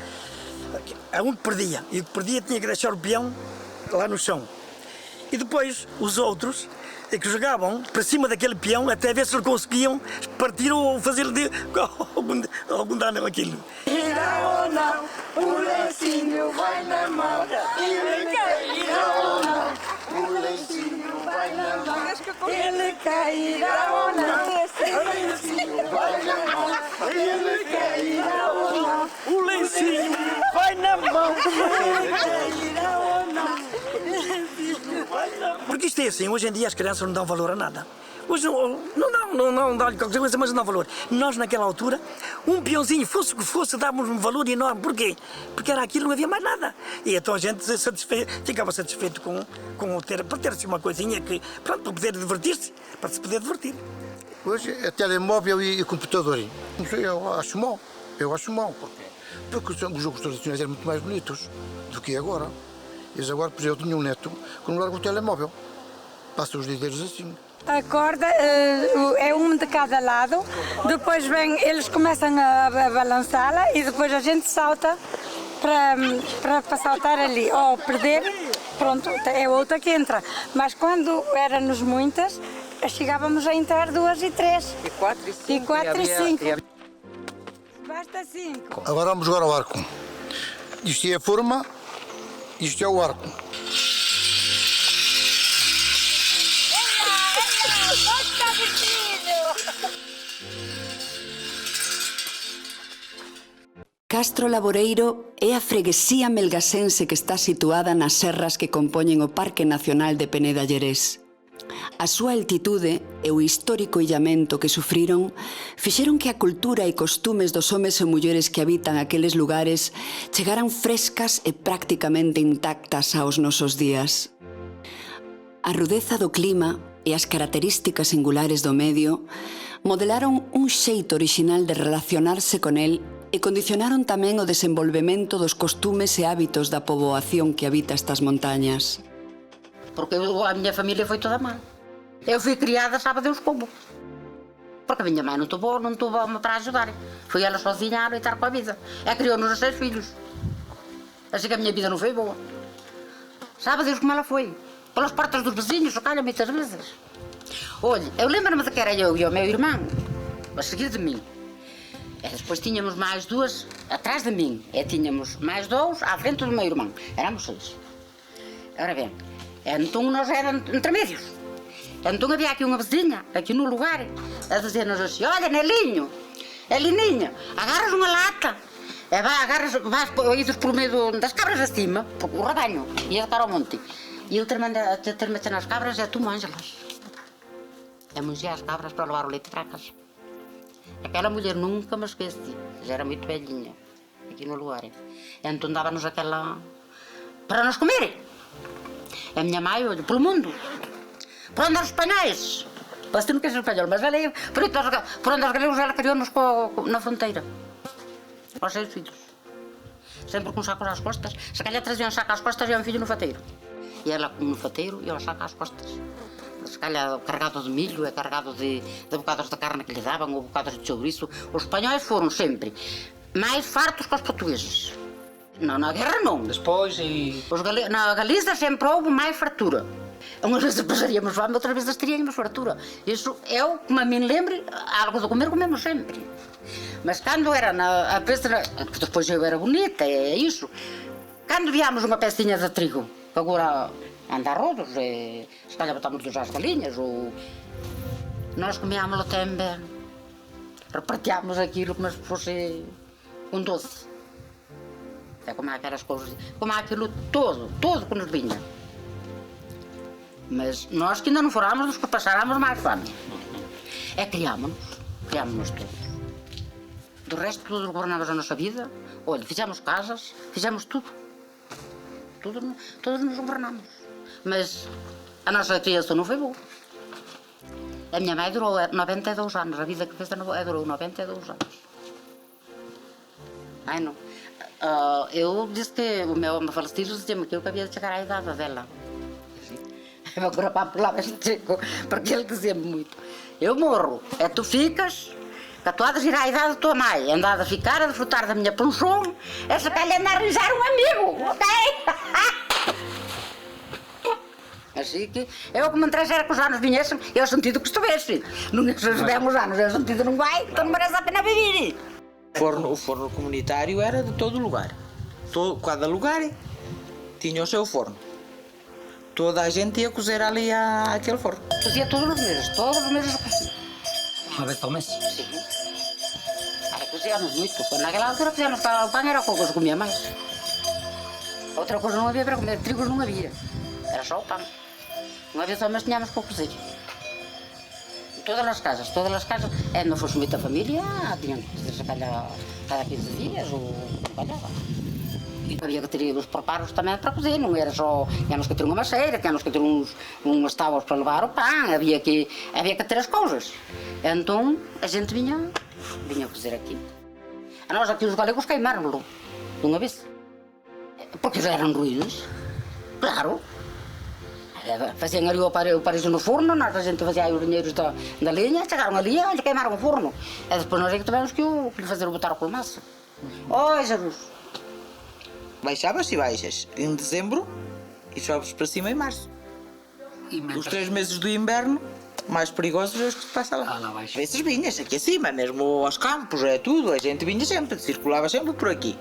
A um que perdia, e o que perdia tinha que deixar o peão lá no chão. E depois, os outros, que jogavam para cima daquele peão, até ver se eles conseguiam partir ou fazer algum dano aquilo. Irá ou não, o lencinho vai na mão. Ele cairá ou não, o lencinho vai na mão. Ele cairá ou não, o lencinho vai na mão. Ele cairá ou não, o lencinho vai na mão. Ele cairá ou não. Porque isto é assim, hoje em dia as crianças não dão valor a nada. Hoje não dá-lhe qualquer coisa, mas não dá valor. Nós, naquela altura, um peãozinho, fosse o que fosse, dávamos um valor enorme. Porquê? Porque era aquilo, não havia mais nada. E então a gente ficava satisfeito para ter assim uma coisinha que, pronto, para poder divertir-se, para se poder divertir. Hoje é telemóvel e computador. Não sei, eu acho mal. Porque os jogos tradicionais eram muito mais bonitos do que agora. Eles agora, por exemplo, eu tinha um neto que não larga o telemóvel. Passa os dedeiros assim. A corda é um de cada lado, depois eles começam a balançá-la e depois a gente salta para saltar ali. Ou perder, pronto, é outra que entra. Mas quando éramos muitas, chegávamos a entrar 2 e 3. E 4 e 5. E 4 e 5. Basta 5. Agora vamos jogar ao arco. Isto é a forma, isto é o arco. Castro Laboreiro é a freguesía melgasense que está situada nas serras que compoñen o Parque Nacional de Peneda Llerés. A súa altitude e o histórico illamento que sufriron fixeron que a cultura e costumes dos homes e mulleres que habitan aqueles lugares chegaran frescas e prácticamente intactas aos nosos días. A rudeza do clima e as características singulares do medio modelaron un xeito orixinal de relacionarse con el e condicionaron tamén o desenvolvemento dos costumes e hábitos da poboación que habita estas montañas. Porque a minha família foi toda má. Eu fui criada, sabe Deus como. Porque a minha mãe não teve para ajudar. Foi ela sozinha a lutar com a vida. Ela criou-nos os 6 filhos. Assim que a minha vida não foi boa. Sabe Deus como ela foi. Pelas portas dos vizinhos, calha muitas vezes. Olha, eu lembro-me de que era eu e o meu irmão, a seguir de mim. E depois tínhamos mais 2 atrás de mim. E tínhamos mais 2 à frente do meu irmão. Éramos 6. Ora bem, então nós éramos intermédios. Então havia aqui uma vizinha, aqui no lugar, a dizer-nos assim: olha, Nelinho, Elininha, agarras uma lata. Vais pelo meio das cabras acima, o rebanho, ia dar ao monte. E eu terminei nas cabras e tu manjas-las. Eu manjei as cabras para levar o leite para casa. Aquela mulher nunca me esqueci, já era muito velhinha, aqui no lugar. Então dava-nos aquela... para nos comer. A minha mãe, olha, pelo mundo. Por onde os espanhóis? Você não quer ser espanhol, mas ela ia... Por onde os gregos, ela criou-nos na fronteira. Aos 6 filhos. Sempre com um saco às costas. Se calhar trazia um saco às costas e um filho no fateiro. E ela com um fateiro e um saco às costas. Se calhar cargado de milho, é cargado de bocados de carne que lhe davam, ou bocados de chouriço. Os espanhóis foram sempre mais fartos que os portugueses. Não, na guerra não. Depois e... Na Galiza sempre houve mais fartura. Umas vezes passaríamos fome, outras vezes teríamos fartura. Isso é o que a mim lembro, algo de comer comemos sempre. Mas quando era a peça, que depois eu era bonita, é isso. Quando víamos uma pecinha de trigo, que agora anda a rodos, se calhar botamos às galinhas, ou nós comíamos-lo também, repartíamos aquilo como se fosse um doce. É como aquelas coisas, como aquilo todo que nos vinha. Mas nós que ainda não fôramos os que passáramos mais fome. É criámos-nos todos. Do resto, tudo governávamos a nossa vida. Olha, fizemos casas, fizemos tudo. Todos nos governamos. Mas a nossa criação não foi boa. A minha mãe durou 92 anos, a vida que fez durou 92 anos. Ai não. Eu disse que o meu falecido dizia-me que eu havia de chegar à idade dela. Eu agora para porque ele dizia-me muito. Eu morro, tu ficas, que tu há de ir à idade da tua mãe, andar a ficar, a desfrutar da minha pensão, se calhar andar a arranjar um amigo, ok? Assim que eu que me interessa era que os anos vinhessem, eu sentido que estivesse. Não se bem os anos, eu sentido não vai, então não merece a pena viver. O forno comunitário era de todo lugar. Cada lugar tinha o seu forno. Toda a gente ia cozer ali àquele forno. Fazia todos os meses cozia. Uma vez ao mês? Sim. Cozíamos muito. Naquela altura fizemos o pão, era o que se comia mais. Outra coisa não havia para comer, trigo não havia. Era só o pão. Uma vez ao mês tínhamos para cozer. Todas as casas, não fosse muita família, tinham que cozer cada 15 dias ou calhava. E havia que ter os preparos também para cozer, não era só, tínhamos que ter uma maceira, tínhamos que ter umas tábuas para levar o pão, havia que ter as coisas. Então a gente vinha cozer aqui. A nós aqui os galegos queimaram-no, de uma vez. Porque já eram ruídos, claro. Faziam ali o paraíso no forno, a gente fazia os dinheiros da linha, chegaram ali e queimaram o forno. E depois nós é que tivemos que fazer o botar com a massa. Oh, Jesus! Baixavas e baixas em dezembro e sobes para cima em março. Os 3 meses do inverno, mais perigosos é os que se passa lá. Às vezes vinhas aqui acima, mesmo aos campos, é tudo, a gente vinha sempre, circulava sempre por aqui.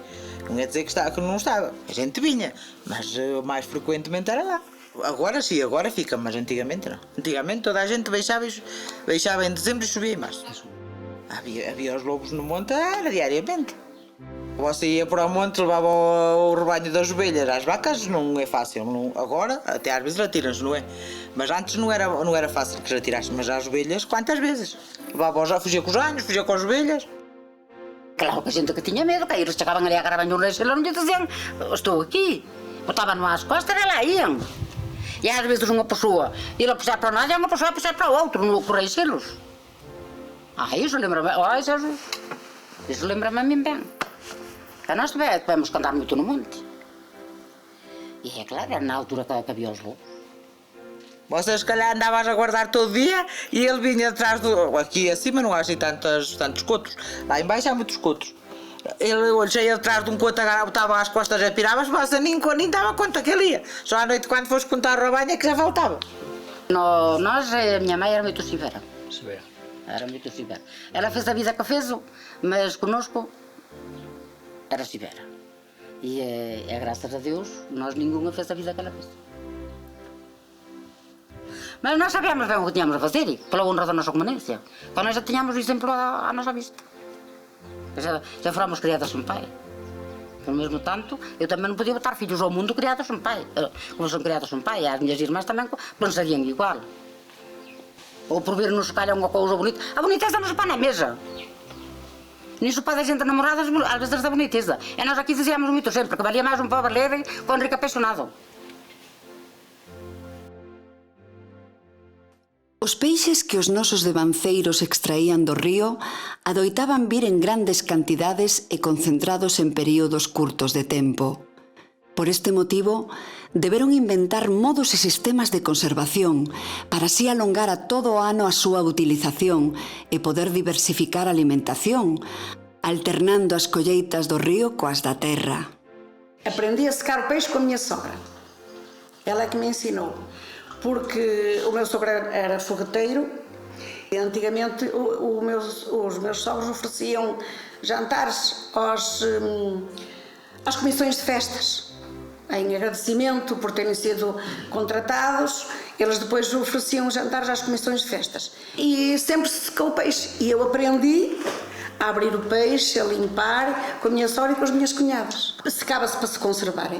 Não é dizer que não estava, a gente vinha, mas mais frequentemente era lá. Agora sim, agora fica, mas antigamente não. Antigamente toda a gente baixava em dezembro e subia em março. Havia os lobos no monte, era diariamente. Você ia para o monte, levava o rebanho das ovelhas às vacas, não é fácil. Agora, até às vezes atiram-se, não é? Mas antes não era fácil que se atirassem, mas às ovelhas, quantas vezes? Fugia com os anhos, fugia com as ovelhas. Claro que a gente que tinha medo, que eles chegavam ali a gravar um leite e não lhe diziam, estou aqui. Botavam-no às costas e lá iam. E às vezes uma pessoa ia puxar para um lado e uma pessoa ia puxar para o outro, no correio-selos. Isso lembra-me, Jesus, isso lembra-me a mim bem. Que nós tivemos que andar muito no monte. E é claro, era na altura que havia os lobos. Você se calhar andavas a guardar todo dia e ele vinha atrás do... Aqui acima não há assim tantos cotos. Lá embaixo há muitos cotos. Ele cheio atrás de um coto, botava às costas e pirava, você nem dava conta que ele ia. Só à noite, quando fosse contar o rebanho, é que já voltava. Nós, a minha mãe era muito severa. Era muito severa. Ela fez a vida que fez, mas conosco era severa. E graças a Deus, nós nenhuma fez a vida que ela fez. Mas nós sabíamos bem o que tínhamos a fazer, pela honra da nossa comunidade. Então nós já tínhamos o exemplo à nossa vista. Já fomos criadas sem pai. Ao mesmo tanto, eu também não podia botar filhos ao mundo criados sem pai. Como são criados sem pai, as minhas irmãs também pensariam igual. Ou por vir-nos se calhar uma coisa bonita. A boniteza não se põe na mesa. Nisso pode a gente namorar às vezes da boniteza. E nós aqui dizíamos muito sempre que valia mais um pobre ler com um rico apaixonado. Os peixes que os nosos devanceiros extraían do río adoitaban vir en grandes cantidades e concentrados en períodos curtos de tempo. Por este motivo, deberon inventar modos e sistemas de conservación para así alongar a todo o ano a súa utilización e poder diversificar a alimentación, alternando as colleitas do río coas da terra. Aprendi a secar o peixe com a minha sogra. Ela é que me ensinou. Porque o meu sogro era fogueteiro e antigamente os meus sogros ofereciam jantares às comissões de festas. Em agradecimento por terem sido contratados, eles depois ofereciam jantares às comissões de festas. E sempre se secou o peixe. E eu aprendi a abrir o peixe, a limpar, com a minha sogra e com as minhas cunhadas. Secava-se para se conservar.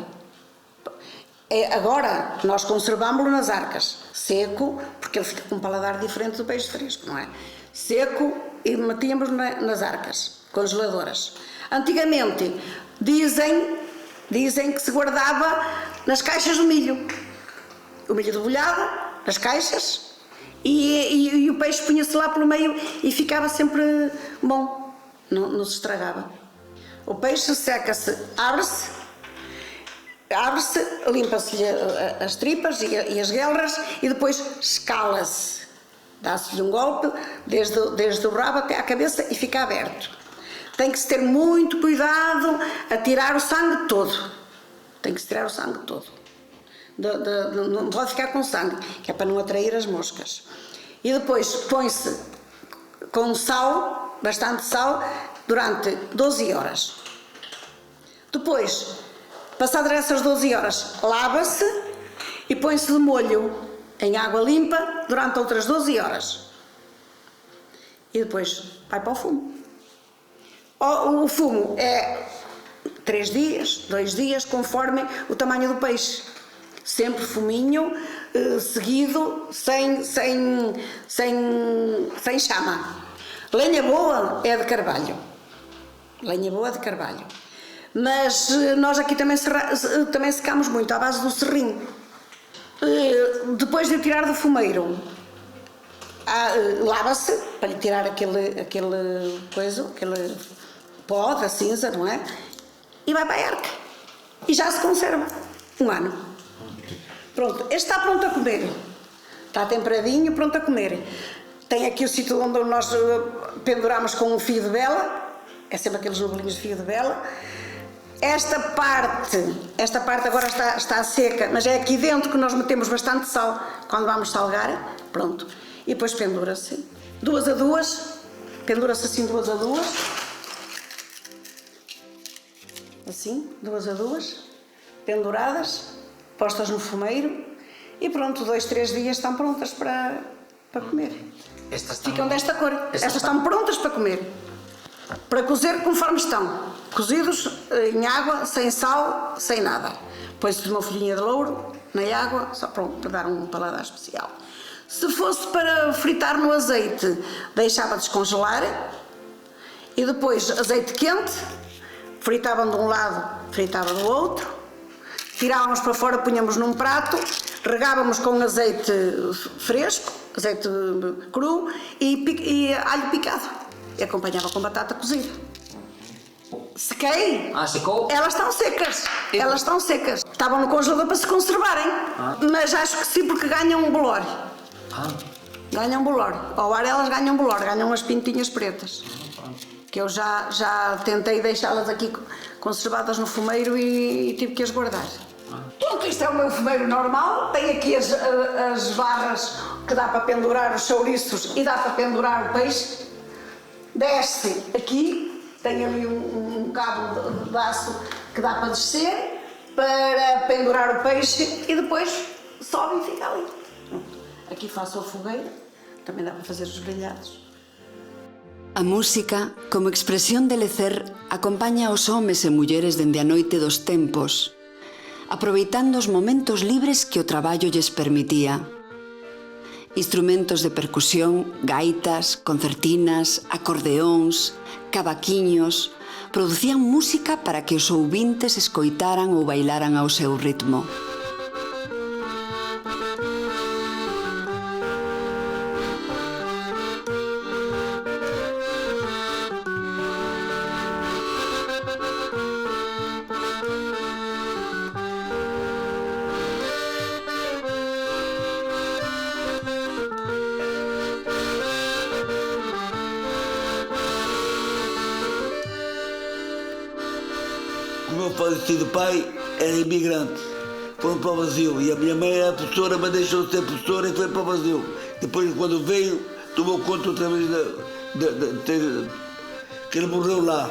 Agora, nós conservámos-lo nas arcas. Seco, porque ele fica com um paladar diferente do peixe fresco, não é? Seco e metíamos nas arcas, congeladoras. Antigamente, dizem que se guardava nas caixas do milho. O milho debulhado, nas caixas, e o peixe punha-se lá pelo meio e ficava sempre bom, não se estragava. O peixe seca-se, abre-se, limpa-se as tripas e as guelras e depois escala-se. Dá-se-lhe um golpe desde o rabo até à cabeça e fica aberto. Tem que se ter muito cuidado a tirar o sangue todo. Tem que se tirar o sangue todo. Não pode ficar com sangue, que é para não atrair as moscas. E depois põe-se com sal, bastante sal, durante 12 horas. Depois, passadas essas 12 horas, lava-se e põe-se de molho em água limpa durante outras 12 horas. E depois vai para o fumo. O fumo é 3 dias, 2 dias, conforme o tamanho do peixe. Sempre fuminho, seguido, sem chama. Lenha boa é de carvalho. Lenha boa é de carvalho. Mas nós aqui também secamos muito à base do serrinho. Depois de tirar do fumeiro, lava-se para lhe tirar aquele pó da cinza, não é? E vai para a arca. E já se conserva 1 ano. Pronto, este está pronto a comer. Está temperadinho, pronto a comer. Tem aqui o sítio onde nós penduramos com um fio de vela. É sempre aqueles nubelinhos de fio de vela. Esta parte agora está seca, mas é aqui dentro que nós metemos bastante sal quando vamos salgar. Pronto. E depois pendura-se 2 a 2. Pendura-se assim 2 a 2. Assim, 2 a 2. Penduradas, postas no fumeiro. E pronto, 2, 3 dias estão prontas para comer. Ficam desta cor. Estas estão prontas para comer. Para cozer conforme estão. Cozidos em água, sem sal, sem nada. Põe-se uma folhinha de louro na água, só para dar um paladar especial. Se fosse para fritar no azeite, deixava descongelar e depois azeite quente, fritavam de um lado, fritava do outro, tirávamos para fora, punhamos num prato, regávamos com azeite fresco, azeite cru e alho picado. E acompanhava com batata cozida. Sequei. Secou? Elas estão secas. Elas estão secas. Estavam no congelador para se conservarem. Mas acho que sim, porque ganham um bolor. Ganham bolor. Ao ar elas ganham bolor, ganham umas pintinhas pretas. Que eu já tentei deixá-las aqui conservadas no fumeiro e tive que as guardar. Pronto, isto é o meu fumeiro normal. Tem aqui as barras que dá para pendurar os chouriços e dá para pendurar o peixe. Desce aqui. Tem ali um cabo de aço que dá para descer, para pendurar o peixe e depois sobe e fica ali. Aqui faço a fogueira, também dá para fazer os grelhados. A música, como expresión de lecer, acompaña aos homes e mulleres dende a noite dos tempos, aproveitando os momentos libres que o traballo lles permitía. Instrumentos de percusión, gaitas, concertinas, acordeóns, cavaquiños, producían música para que os ouvintes escoitaran ou bailaran ao seu ritmo. meu falecido pai era imigrante, foram para o Brasil, e a minha mãe era professora, mas deixou de ser professora e foi para o Brasil. Depois, quando veio, tomou conta outra vez que ele morreu lá.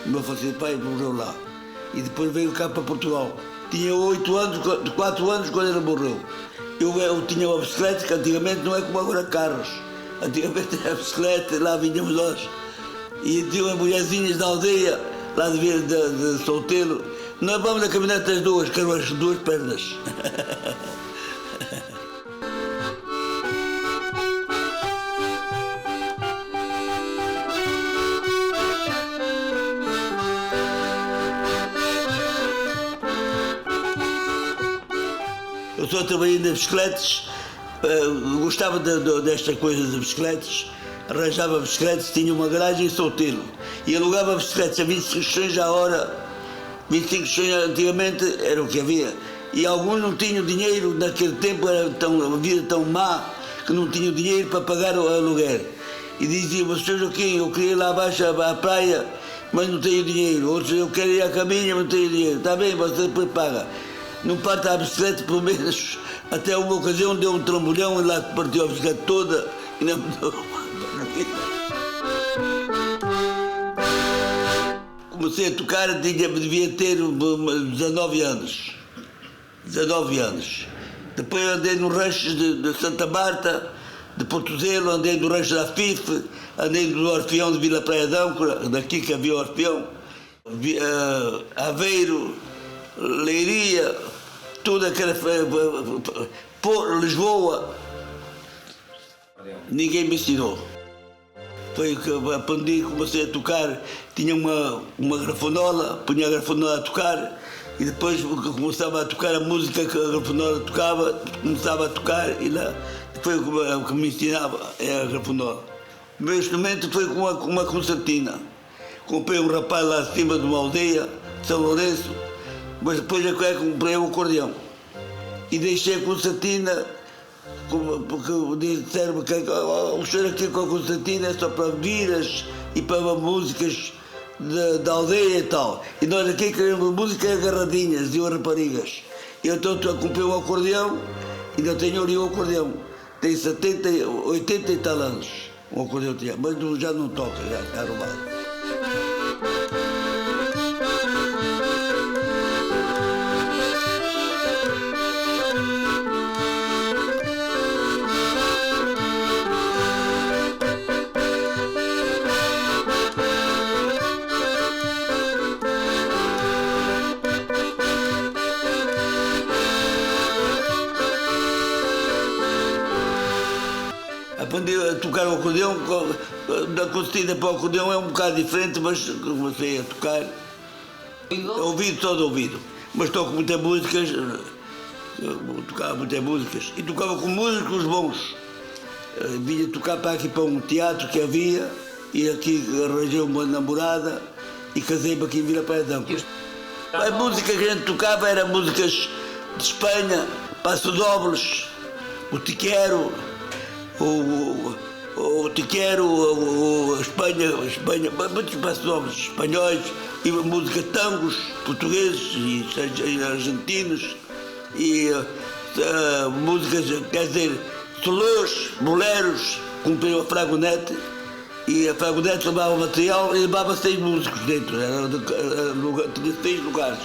O meu falecido pai morreu lá. E depois veio cá para Portugal. Tinha 4 anos quando ele morreu. Eu tinha uma bicicleta, que antigamente não é como agora carros. Antigamente era bicicleta, lá vinhamos nós. E tinha umas mulherzinhas da aldeia, lá de solteiro. Nós vamos na caminhonete das duas, que eram as 2 pernas. Eu só trabalhei nas bicicletas, gostava desta coisa das bicicletas, arranjava bicicletas, tinha uma garagem em Solteiro e alugava bicicletas a 25 cêntimos a hora. 25 cêntimos antigamente era o que havia. E alguns não tinham dinheiro, naquele tempo era a vida tão má que não tinham dinheiro para pagar o aluguer. E diziam, vocês o quê? Eu queria ir lá abaixo à praia, mas não tenho dinheiro. Outros, eu quero ir à caminha, mas não tenho dinheiro. Está bem, você depois paga. Não parte a bicicleta, pelo menos, até uma ocasião deu um trambolhão e lá partiu a bicicleta toda e não me deu. Comecei a tocar, devia ter 19 anos. 19 anos. Depois andei no rancho de Santa Marta, de Portozelo, andei no rancho da Fife, andei no Orfeão de Vila Praia de Âncora, daqui que havia Orfeão, Aveiro, Leiria, toda aquela. Lisboa. Ninguém me ensinou. Foi que eu aprendi, comecei a tocar, tinha uma grafonola, punha a grafonola a tocar e depois começava a tocar a música que a grafonola tocava, começava a tocar e lá foi o que me ensinava, é a grafonola. O meu instrumento foi com uma concertina. Comprei um rapaz lá acima de uma aldeia, São Lourenço, mas depois comprei um acordeão e deixei a concertina. Porque disseram-me que o senhor aqui com a concertina é só para viras e para músicas da aldeia e tal. E nós aqui queremos músicas agarradinhas e raparigas. E então comprei um acordeão, ainda tenho ali um acordeão. Tem 80 e tal anos, um acordeão tinha, mas já não toca, já está arrumado. Aprendi a tocar o acordeão, da concertina para o acordeão é um bocado diferente, mas comecei a tocar, ouvido, todo ouvido. Mas toco muitas músicas, tocava muitas músicas e tocava com músicos bons. Vinha tocar para aqui para um teatro que havia e aqui arranjei uma namorada e casei-me aqui em Vila Praia de Âncora. A música que a gente tocava era músicas de Espanha, Passo Dobles, o Tiquero, o Tiquero, Espanha, muitos passos espanhóis, e música de tangos portugueses e argentinos, e músicas, quer dizer, solôs, boleros, comprei a Fragonete, e a Fragonete levava material e levava 6 músicos dentro, tinha 6 lugares,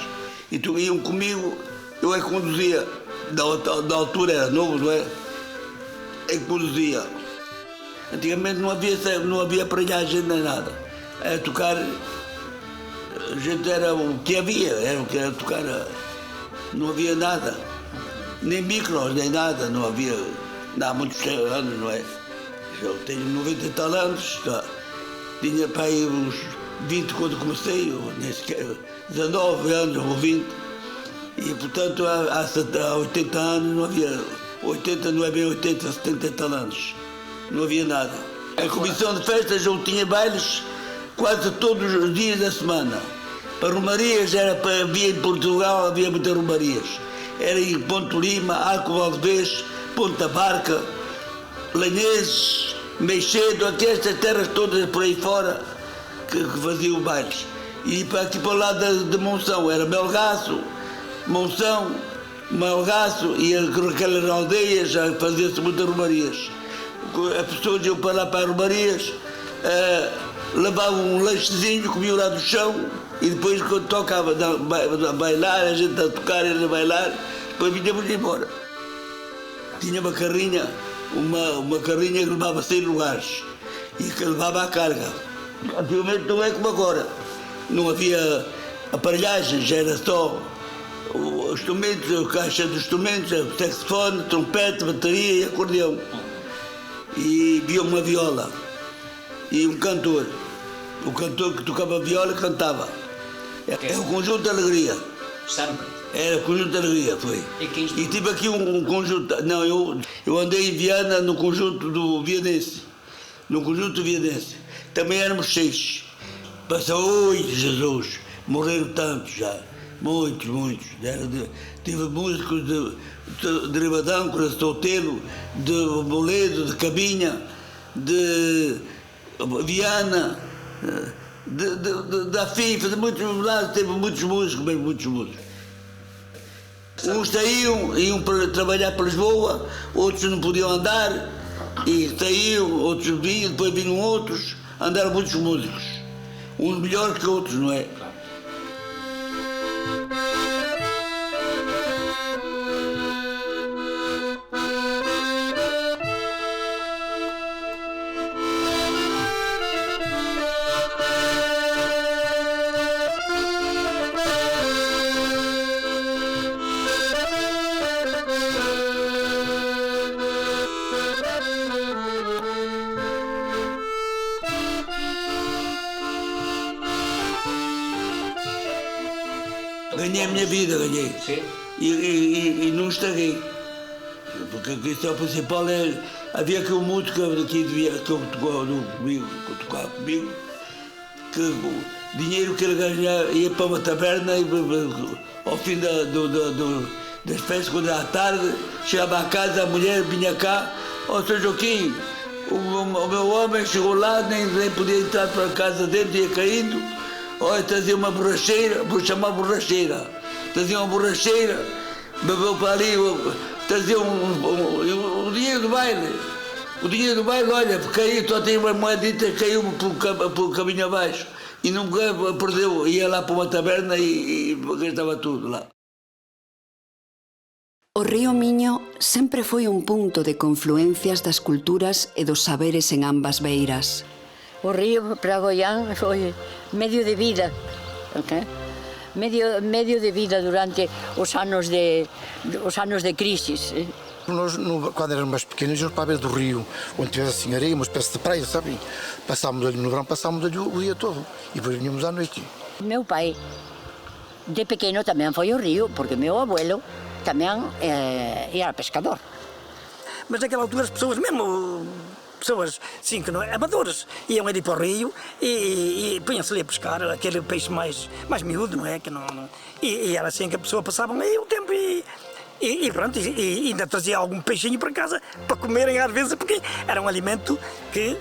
e iam comigo, eu é que conduzia, da altura era novo, não é? É que conduzia. Antigamente não havia aparelhagem nem nada. Era tocar, a gente era o que havia, era o que era tocar, não havia nada. Nem micros, nem nada, não havia, há muitos anos, não é? Eu tenho 90 e tal anos, tinha para aí uns 20 quando comecei, ou nem sequer 19 anos ou 20, e portanto há 80 anos não havia. 80 não é bem 80, 70 e tal anos. Não havia nada. A comissão de festas eu tinha bailes quase todos os dias da semana. Para romarias, havia em Portugal, havia muitas romarias. Era em Ponte Lima, Arco Valdevez, Ponta Barca, Lanheses, Meixedo, aqui estas terras todas por aí fora que faziam bailes. E para aqui para o lado de Monção era Melgaço, Monção, Melgaço, e aquelas aldeias já fazia-se muitas romarias. As pessoas iam para lá para as romarias, levavam um lanchezinho, comiam lá do chão, e depois quando tocava a bailar, a gente a tocar e a bailar, depois vinhamos embora. Tinha uma carrinha que levava 100 lugares e que levava a carga. Antigamente não é como agora. Não havia aparelhagens, era só os instrumentos, a caixa de instrumentos, saxofone, trompete, bateria e acordeão. E havia uma viola e um cantor. O cantor que tocava viola cantava. É o Conjunto de Alegria. Sempre? Era o Conjunto de Alegria, foi. E tive aqui um conjunto. Não, eu andei em Viana no conjunto do Vianense. No conjunto vianense. Também éramos 6. Passou, oi Jesus, morreram tantos já. Muitos. Tive músicos de Ribadão, de Sotelo, de Boledo, de Cabinha, de Viana, da FIFA, de muitos lados, teve muitos músicos, bem muitos músicos. Uns iam para trabalhar para Lisboa, outros não podiam andar, e saíam, outros vinham, depois vinham outros, andaram muitos músicos. Uns melhores que outros, não é? Ganhei a minha vida, ganhei. Sim. E não estraguei. Porque a questão principal é. Havia aqui um músico que tocava comigo, que o dinheiro que ele ganhava ia para uma taberna e ao fim das festas, quando era à tarde, chegava à casa, a mulher vinha cá, Sr. Joaquim, o meu homem chegou lá, nem podia entrar para a casa dele, ia caindo. Olha, trazia uma borracheira, vou chamar borracheira. Trazia uma borracheira, bebeu para ali, trazia o dinheiro do baile. O dinheiro do baile, olha, caiu, só tem uma moedita, caiu pelo caminho abaixo. E nunca perdeu, ia lá para uma taberna e gastava tudo lá. O río Miño sempre foi un punto de confluencias das culturas e dos saberes en ambas beiras. O río para Goián foi medio de vida, medio de vida durante os anos de crisis. Nós, quando éramos mais pequenos, íamos para a beira do rio, onde tivesse assim areia, uma espécie de praia, sabe? Passávamos ali no verão, passávamos ali o dia todo e depois vinhamos à noite. Meu pai, de pequeno, também foi ao rio, porque meu abuelo também era pescador. Mas naquela altura as pessoas mesmo... Pessoas, sim, que não é, amadoras, iam ali para o rio e punham-se ali a pescar aquele peixe mais miúdo, não é? E era assim que a pessoa passava aí o tempo e pronto, e ainda trazia algum peixinho para casa para comerem às vezes, porque era um alimento que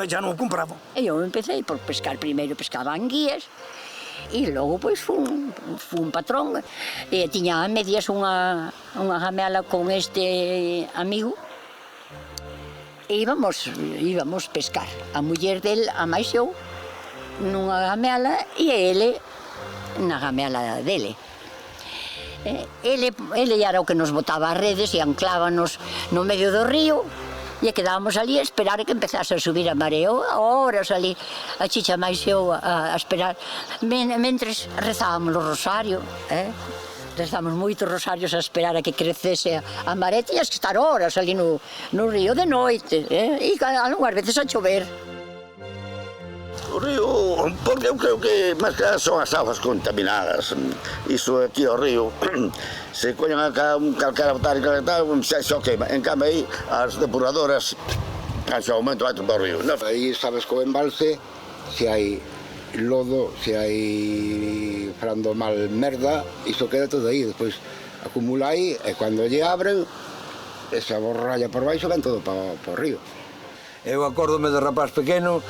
já não o compravam. Eu empecei por pescar, primeiro pescava anguias e logo pois fui um patrão. E tinha a medias uma ramela com este amigo. E íbamos pescar. A mulher dele, a máis eu, nunha gamela e ele na gamela dele. Ele era o que nos botaba as redes e anclábanos no medio do río e quedábamos ali a esperar que empezase a subir a marea. Horas ali, a chicha máis eu a esperar, mentres rezábamos o rosario, Rezamos moitos rosarios a esperar a que crecese a maré. Tiñas que estar horas ali no río de noite, e algunhas veces a chover. O río, porque eu creo que máis que son as augas contaminadas. Iso aquí o río, se coñan acá un calcara botánica, xa queima. En cambio aí, as depuradoras, xa aumento alto para o río. Aí sabes que o embalse, se hai lodo, se hai falando mal merda, iso queda todo aí, despois acumula aí e cando lle abren esa borralla por baixo ven todo para o río. Eu acórdome de rapaz pequeno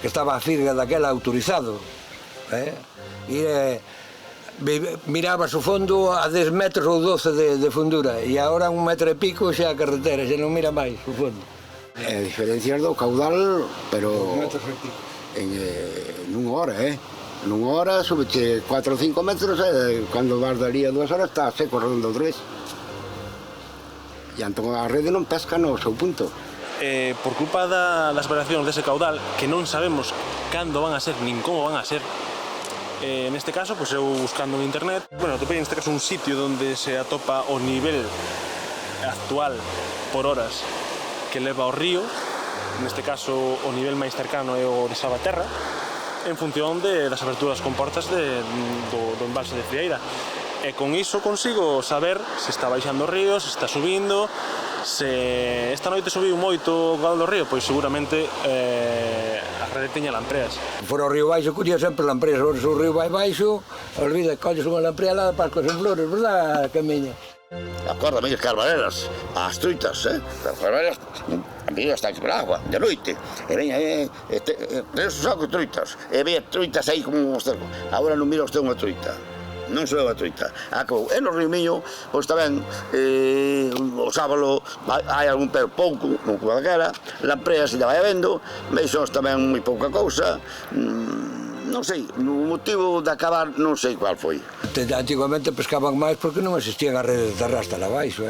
que estaba a firga daquela autorizado Mirabas o fondo a 10 metros ou 12 de fundura e agora a 1 metro e pico xa a carretera, xa non mira máis o fondo. Diferencias do caudal, pero nunha hora, nunha hora subeche 4 ou 5 metros e cando vas dali a 2 horas está seco rondo 3. E entón a rede non pesca no seu punto. Por culpa das variacións dese caudal, que non sabemos cando van a ser nin como van a ser, neste caso, eu buscando en internet, atopei neste caso un sitio onde se atopa o nivel actual por horas que leva ao río, neste caso o nivel máis cercano é o de Salvaterra, en función das aberturas comportas do embalse de Frieira. E con iso consigo saber se está baixando o río, se está subindo. Se esta noite subiu moito o caudal do río, pois seguramente a rede teña lampreas. Fora o río baixo, collía sempre lampreas. Se o río vai baixo, olvida, colles unha lamprea lá para as cousas en flores, verdad, Camiña? Acórdame as carvarelas, as truitas, as carvarelas, a mí están por agua, de noite, e veña, esos sacos de truitas, e veña truitas aí como os cercos. Agora non mira usted unha truita. Non se ve unha truita. E no Río Miño, pois tamén, o sábado hai algún pero pouco, non como daquela, lampreas se vai habendo, meixóns tamén moi pouca cousa, non sei, o motivo de acabar non sei cual foi. Antigamente pescaban máis porque non existían as redes de arrastra lá baixo,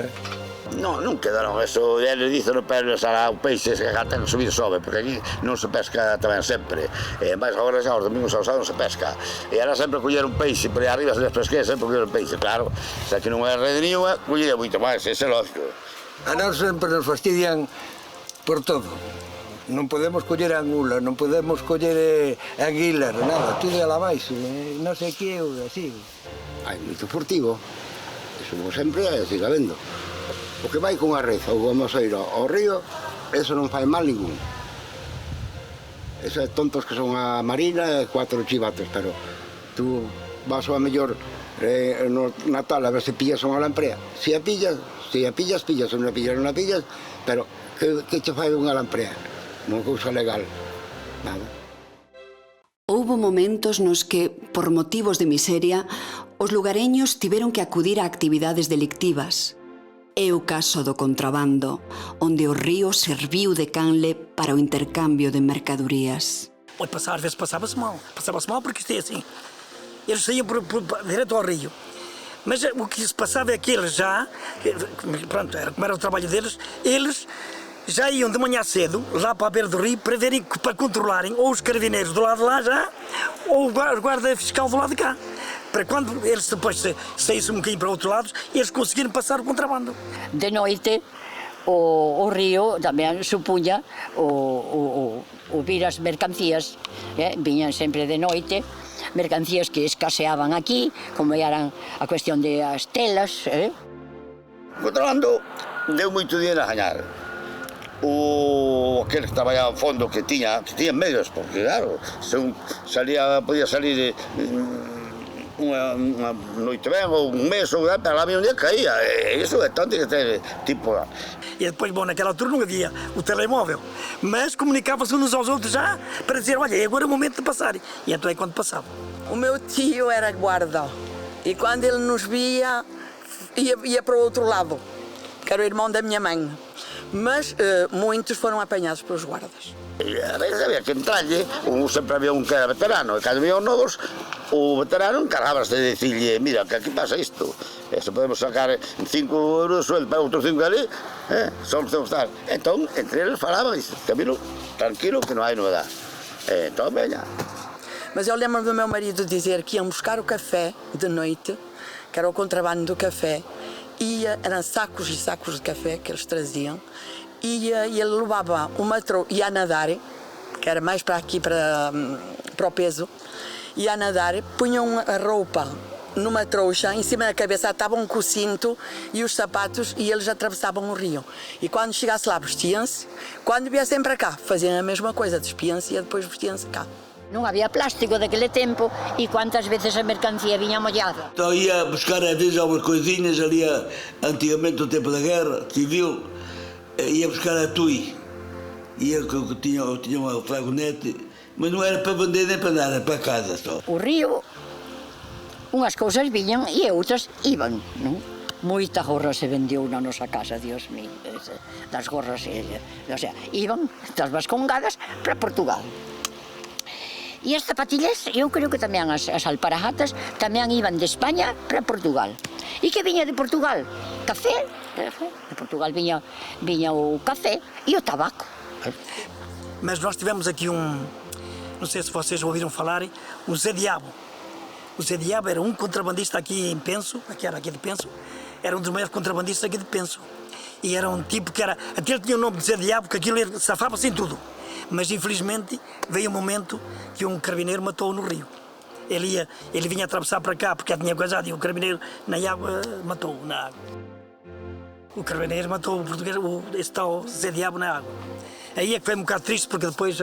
Non quedaron eso, eles dicen no pelo o peixe que ten que subir sobe, porque aquí non se pesca tamén sempre, mas agora xa os domingos ao sábado non se pesca, e era sempre coller un peixe, por aí arriba se les pesqué, sempre coller un peixe, claro, se aquí non é rede nenhuma, collería moito máis, ese é lógico. A nós sempre nos fastidian por todo, non podemos coller angula, non podemos coller anguilas, nada, tudo é lá baixo, non sei que, así. Hai moito furtivo, eso como sempre sigue habendo. O que vai con a reza ou con a moseira ao río, eso non fai mal ningún. Esos tontos que son a marina e 4 chivatos, pero tú vas a mellor no Natal a ver se pillas unha lamprea. Se a pillas, pillas, se non a pillas, non a pillas, pero que che fai unha lamprea? Non cousa legal, nada. Houbo momentos nos que, por motivos de miseria, os lugareños tiveron que acudir a actividades delictivas. É o caso do contrabando, onde o río serviu de canle para o intercambio de mercadorías. Às vezes passava-se mal porque isto é assim. Eles saíam direto ao rio. Mas o que se passava é que eles já, pronto, como era o trabalho deles, eles já iam de manhã cedo, lá para a beira do rio, para controlarem ou os carabineiros do lado de lá já, ou o guarda fiscal do lado de cá. Para quando eles depois saíssem um bocadinho para outro lado, eles conseguiram passar o contrabando. De noite, o río tamén supuña o vir as mercancías, viñan sempre de noite, mercancías que escaseaban aquí, como eran a cuestión de as telas. O contrabando deu moito dinero a gañar. Aquel que traballaba a fondo que tiña medios, porque claro, podía salir unha noite ben ou un mes ou para lá un día caía, e iso é tanto que ter tipo. E depois, naquela altura não havia o telemóvel, mas comunicava-se uns aos outros já para dizer, olha, agora é o momento de passar, e então é quando passava. O meu tio era guarda e quando ele nos via ia para o outro lado, que era o irmão da minha mãe, mas muitos foram apanhados pelos guardas. A veces había que entrarlle, sempre había un que era veterano, e cando había novos, o veterano encargábase de dicirlle, mira, que aquí pasa isto, se podemos sacar 5 euros de sueldo para outros 5 ali, só nos temos que estar. Entón, entre eles falaban, e Camilo, tranquilo, que non hai novedade. Entón, veña. Mas eu lembro do meu marido dizer que iam buscar o café de noite, que era o contrabando do café, e eram sacos e sacos de café que eles traziam, e ele levava o matrô, ia a nadar, que era mais para aqui, para o peso, ia a nadar, punham a roupa numa trouxa, em cima da cabeça atavam com o cinto e os sapatos e eles atravessavam o rio. E quando chegasse lá vestiam-se, quando viessem para cá faziam a mesma coisa, despiam-se e depois vestiam-se cá. Non había plástico daquele tempo e quantas veces a mercancía viña mollada. Então ia buscar às vezes algumas coisinhas ali, antigamente no tempo da guerra civil, ia buscar a tui, tinha uma fragonete, Mas non era para vender nem para nada, para casa só. O río, unhas cousas viñan e outras iban, non? Moita gorra se vendeu na nosa casa, Dios mío, das gorras, o sea, iban das vascongadas para Portugal. E as zapatillas, eu creo que tamén as alparagatas tamén iban de España para Portugal. E que viña de Portugal? Café, de Portugal viña o café e o tabaco. Mas nós tivemos aqui não sei se vocês ouviram falar, o Zé Diabo. O Zé Diabo era um contrabandista aqui em Penso, era aqui de Penso, era um dos maiores contrabandistas aqui de Penso. E era um tipo que era, até ele tinha o nome de Zé Diabo, porque aquilo safava-se em tudo. Mas infelizmente veio um momento que um carabiniero matou-o no rio. Ele vinha atravessar para cá porque já tinha coisado e o carabineiro na água matou-o na água. O carabineiro matou o português, esse tal Zé Diabo na água. Aí é que foi um bocado triste porque depois,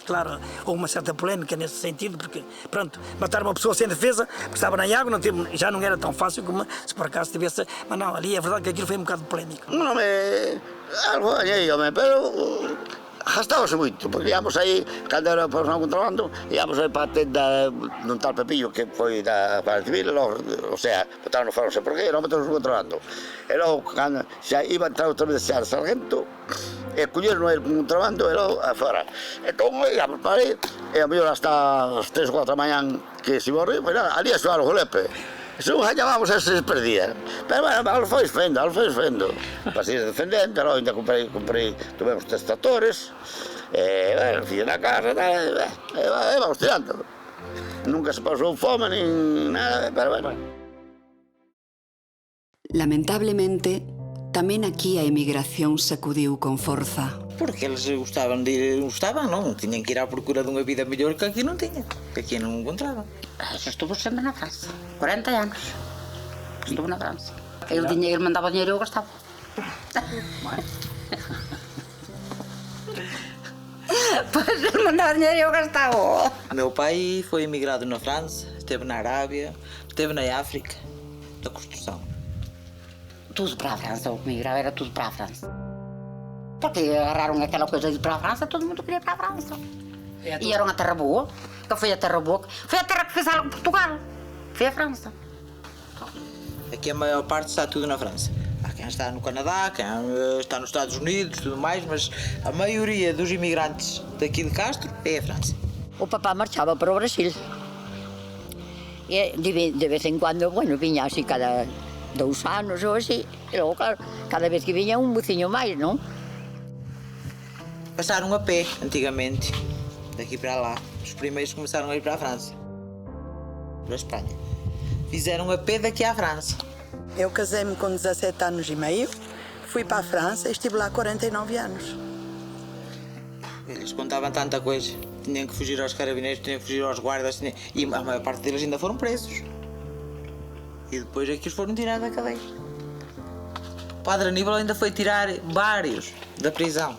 claro, houve uma certa polémica nesse sentido, porque, pronto, matar uma pessoa sem defesa, porque estava na água, já não era tão fácil como se por acaso tivesse. Mas não, ali é verdade que aquilo foi um bocado polémico. Non é algo aí, home, pero gastábase moito, porque íamos aí, cando era por un contrabando, íamos aí para a tenda dun tal Pepillo que foi da Guardia Civil, o sea, botaron no faro, sei por qué, non metemos no contrabando. E logo, cando xa iba a entrar outra vez xa sargento, e colleron el contrabando e logo afora. Entón, íamos para aí, e a mellor hasta as 3 ou 4 da mañán que se morre, ali a xogar o golepe. Se non gañábamos ese se perdía. Pero bueno, algo foi fendo. Para seguir defendendo, ainda comprei, tuvemos 3 tractores, bueno, fui na casa, e vamos tirando. Nunca se pasou fome, nin nada, pero bueno. Lamentablemente, tamén aquí a emigración sacudiu con forza. Porque eles gostaban, non? Tiñan que ir á procura dunha vida mellor que aquí non tiñan, que aquí non encontraban. Eso estuvo sempre na França, 40 anos. Estuvo na França. Ele mandaba o dinheiro e eu gastava. Pois ele mandava o dinheiro e eu gastava. Meu pai foi emigrado na França, esteve na Arábia, esteve na África, da construção. Tudo para a França, o que migrava era tudo para a França. Porque agarraram aquela coisa de ir para a França, todo mundo queria ir para a França. E era uma terra boa, que foi a terra boa, foi a terra que fez algo Portugal, foi a França. Aqui a maior parte está tudo na França. Há quem está no Canadá, quem está nos Estados Unidos, tudo mais, mas a maioria dos imigrantes daqui de Castro é a França. O papá marchava para o Brasil. E de vez em quando, bueno, vinha así cada 2 anos ou así, e logo, claro, cada vez que vinha un buciño máis, non? Passaram a pé, antigamente, daqui para lá. Os primeiros começaram a ir para a França, para a Espanha. Fizeram a pé daqui à França. Eu casei-me com 17 anos e meio, fui para a França e estive lá 49 anos. Eles contavam tanta coisa. Tinham que fugir aos carabineiros, tinham que fugir aos guardas, e a maior parte deles ainda foram presos. E depois é que os foram tirar da cadeia. O padre Aníbal ainda foi tirar vários da prisão.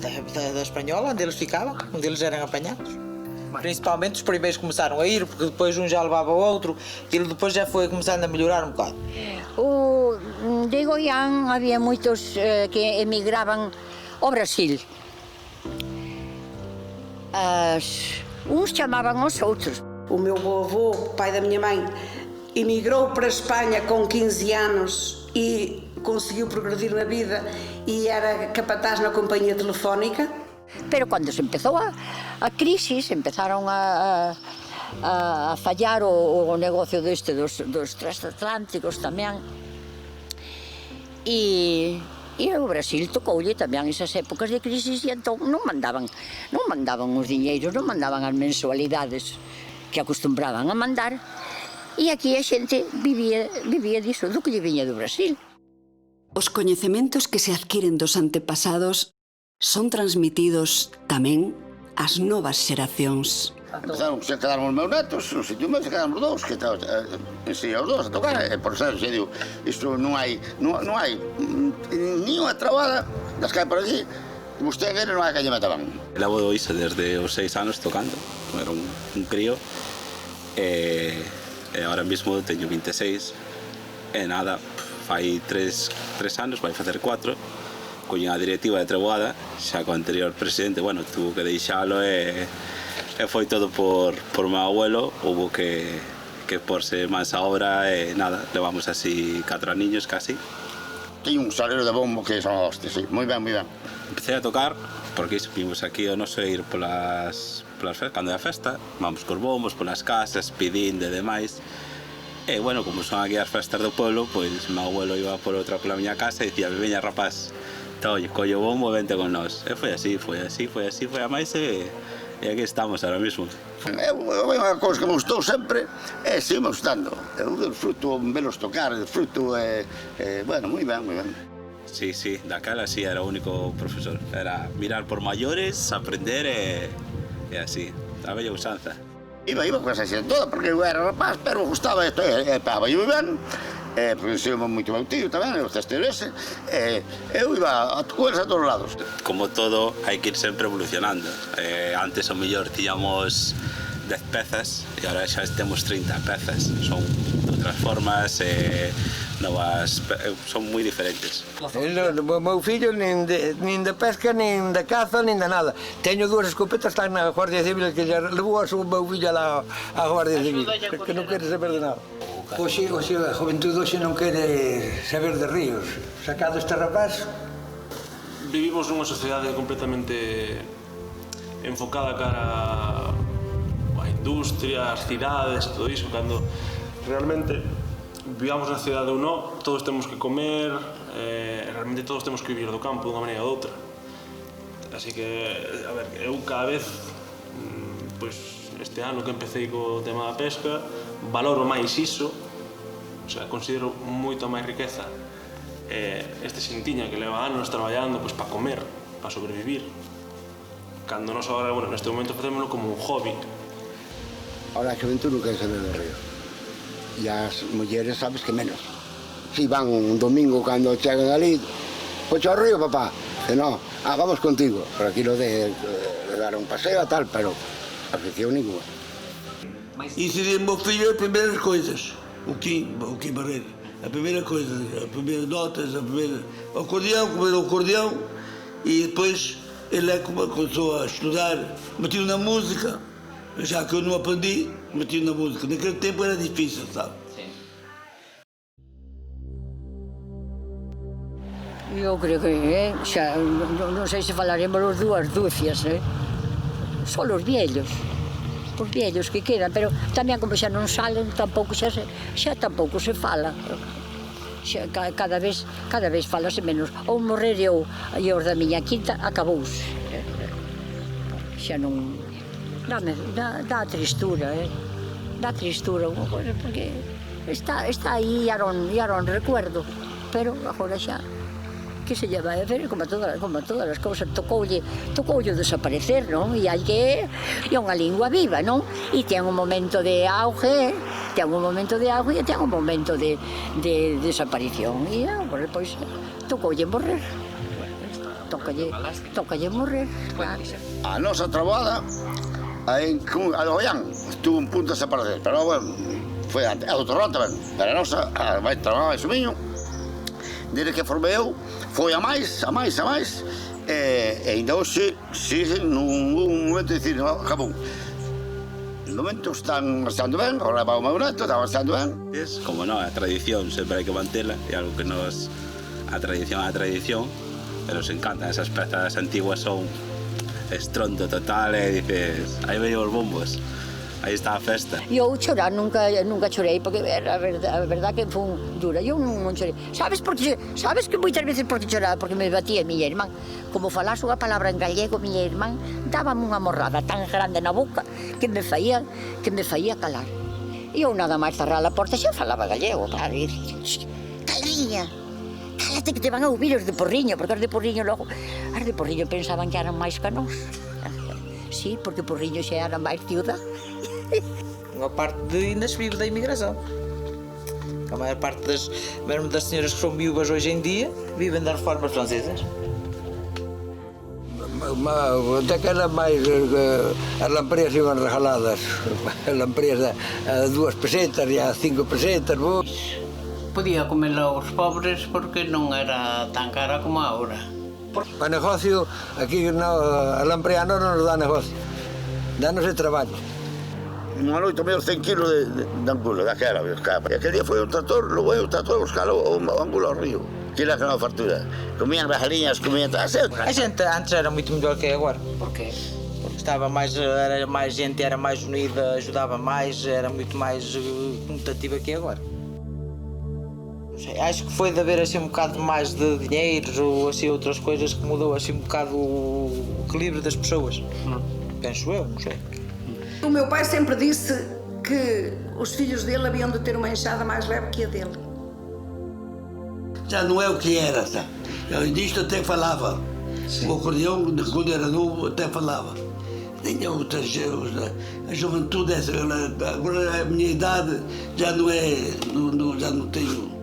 Da espanhola, onde eles ficavam, onde eles eram apanhados. Principalmente os primeiros começaram a ir, porque depois um já levava o outro, e ele depois já foi começando a melhorar um bocado. De Goián havia muitos que emigravam ao Brasil. Uns chamavam aos outros. O meu avô, pai da minha mãe, emigrou para a Espanha com 15 anos e conseguiu progredir na vida e era capataz na companhia telefónica. Pero quando se empezou a crise, empezaron a fallar o negocio dos transatlánticos tamén. E o Brasil tocoulle tamén esas épocas de crisis e entón non mandaban os diñeiros, non mandaban as mensualidades que acostumbraban a mandar. E aquí a xente vivía diso, do que lle viña do Brasil. Os coñecementos que se adquiren dos antepasados son transmitidos tamén ás novas xeracións. Empezaron a quedar os meus netos, no sitio meu se quedaron os dous, que enseña os dous a tocar, e por eso, xe digo, isto non hai ni unha trabada das que hai por aquí, que vostede quere non hai que lle metaban. Levo iso desde os 6 anos tocando, era un crío, e ahora mismo teño 26, e nada, fai 3 anos, vai facer 4, coña a directiva de Treboada, xa co anterior presidente, bueno, tuvo que deixalo e foi todo por meu abuelo, hubo que porse máis a obra e nada, levamos así 4 aniños casi. Teño un salero de bombo que son hostias, sí, moi ben, moi ben. Empecé a tocar, porque iso vimos aquí o noso ir polas festas, cando é a festa, vamos cos bombos, polas casas, pidindo e demais. E, bueno, como son aquí as festas do pueblo, pois meu abuelo iba pola miña casa e dicía, veña rapaz, colle o bombo, vente con nós. E foi así, foi a máis e aquí estamos ahora mismo. É unha cousa que me gustou sempre e sigo me gustando. Eu disfruto velos tocar, disfruto, bueno, moi ben, moi ben. Sí, daquela sí era o único profesor. Era mirar por maiores, aprender e así, a bella usanza. Iba con esa xente toda, porque eu era rapaz, pero gustaba isto, pagaba moi ben, porque sei moito meu tío tamén, o cestelese, eu iba con eles a todos lados. Como todo, hai que ir sempre evolucionando. Antes, o mellor, tiñamos 10 pezas e agora xa temos 30 pezas. Son de outras formas, novas, son moi diferentes. O meu fillo nin de pesca, nin de caza, nin de nada. Teño 2 escopetas, están na Guardia Civil, que lle levou a meu fillo á Guardia Civil, que non quere saber de nada. Oxe, a juventude hoxe non quere saber de ríos. Sacado este rapaz... Vivimos nunha sociedade completamente enfocada cara á industria, ás cidades, todo iso, cando realmente vivamos na cidade ou non, todos temos que comer, realmente todos temos que vivir do campo dunha maneira ou outra. Así que, a ver, eu cada vez, pois, este ano que empecé co tema da pesca, valoro máis iso, o sea, considero moita máis riqueza este xintiña que leva anos traballando pois para comer, para sobrevivir. Cando nos agora, bueno, neste momento facémoslo como un hobby. Ahora a xuventude non quere saber do río. E as mulleres sabes que menos. Si van un domingo cando chegan ali, pois ao río, papá. Que non, vamos contigo. Por aquilo de dar un paseo e tal, pero afición ninguna. Ensinei ao meu filho as primeiras coisas. O Kim Barreira. A primeira coisa, as primeiras notas, o acordeão, comer o acordeão, e depois ele começou a estudar, metido na música, já que eu não aprendi, metido na música. Naquele tempo era difícil, sabe? Eu creo que xa, non sei se falaremos os 2 dúcias, só os vellos que quedan, pero tamén como xa non salen, tampouco xa tampouco se fala. Xa, cada vez falase menos. Ou morrer eu e os da miña quinta, acabouse. Xa non... Dá tristura, dá tristura, porque está aí e non recuerdo, pero agora xa que se lle vai a ver como todas as cousas, tocoulle desaparecer, non? E hai que é unha lingua viva, non? E ten un momento de auge, e ten un momento de desaparición, e agora pois tocoulle morrer. Tócalle morrer, claro. A nosa trabada a Ollán estuvo un punto de desaparecer, pero bueno, foi a do Torrón tamén, pero a nosa vai traballar máis o miño, desde que formei eu, foi a máis, e ainda hoxe sigue nun momento de dicir, acabou. No momento están marchando ben, agora va o meu neto, está marchando ben. Como non, a tradición sempre hai que mantela, é algo que nos... A tradición, pero nos encantan, esas pezas antiguas son estrondo total e dices, aí veñen os bombos. Aí está a festa. Eu chorar nunca chorei, porque a verdad que foi dura. Eu non chorei. Sabes que moitas veces por que choraba? Porque me batía miña irmán. Como falase unha palabra en gallego, miña irmán dábame unha morrada tan grande na boca que me faía calar. E eu nada máis cerrar a porta xa falaba gallego, claro. E dicía, caliña, cálate que te van a ouvir os de Porriño, porque os de Porriño logo... Os de Porriño pensaban que eran máis que nós. Sí, porque Porriño xa era máis ciudad. Unha parte ainda se vive da imigração. A maior parte mesmo das senhoras que são viúvas hoje em dia vivem das reformas francesas. Até que era máis as lamparias iban regaladas. As lamparias a 2 pesetas e a 5 pesetas. Podía comerla aos pobres porque non era tan cara como agora. Para negocio, aquí a Lampreia non nos dá negocio. Danos de traballo. Unha noite menos 100 kilos de angulo, daquela, e aquel día foi un tractor, logo o tractor a buscar o angulo ao río. Aquilo que non fartura. Comían galiñas, comían... A gente antes era muito melhor que agora. Porquê? Porque estava mais, era mais gente, era mais unida, ajudava mais, era muito mais comutativa que agora. Acho que foi de haver assim um bocado mais de dinheiros ou assim outras coisas que mudou assim um bocado o equilíbrio das pessoas. Penso eu, não sei. O meu pai sempre disse que os filhos dele haviam de ter uma enxada mais leve que a dele. Já não é o que era, tá? Disto até falava. Sim. O acordeão, quando era novo, até falava. Nem outras, a juventude, agora a minha idade já não é, já não tenho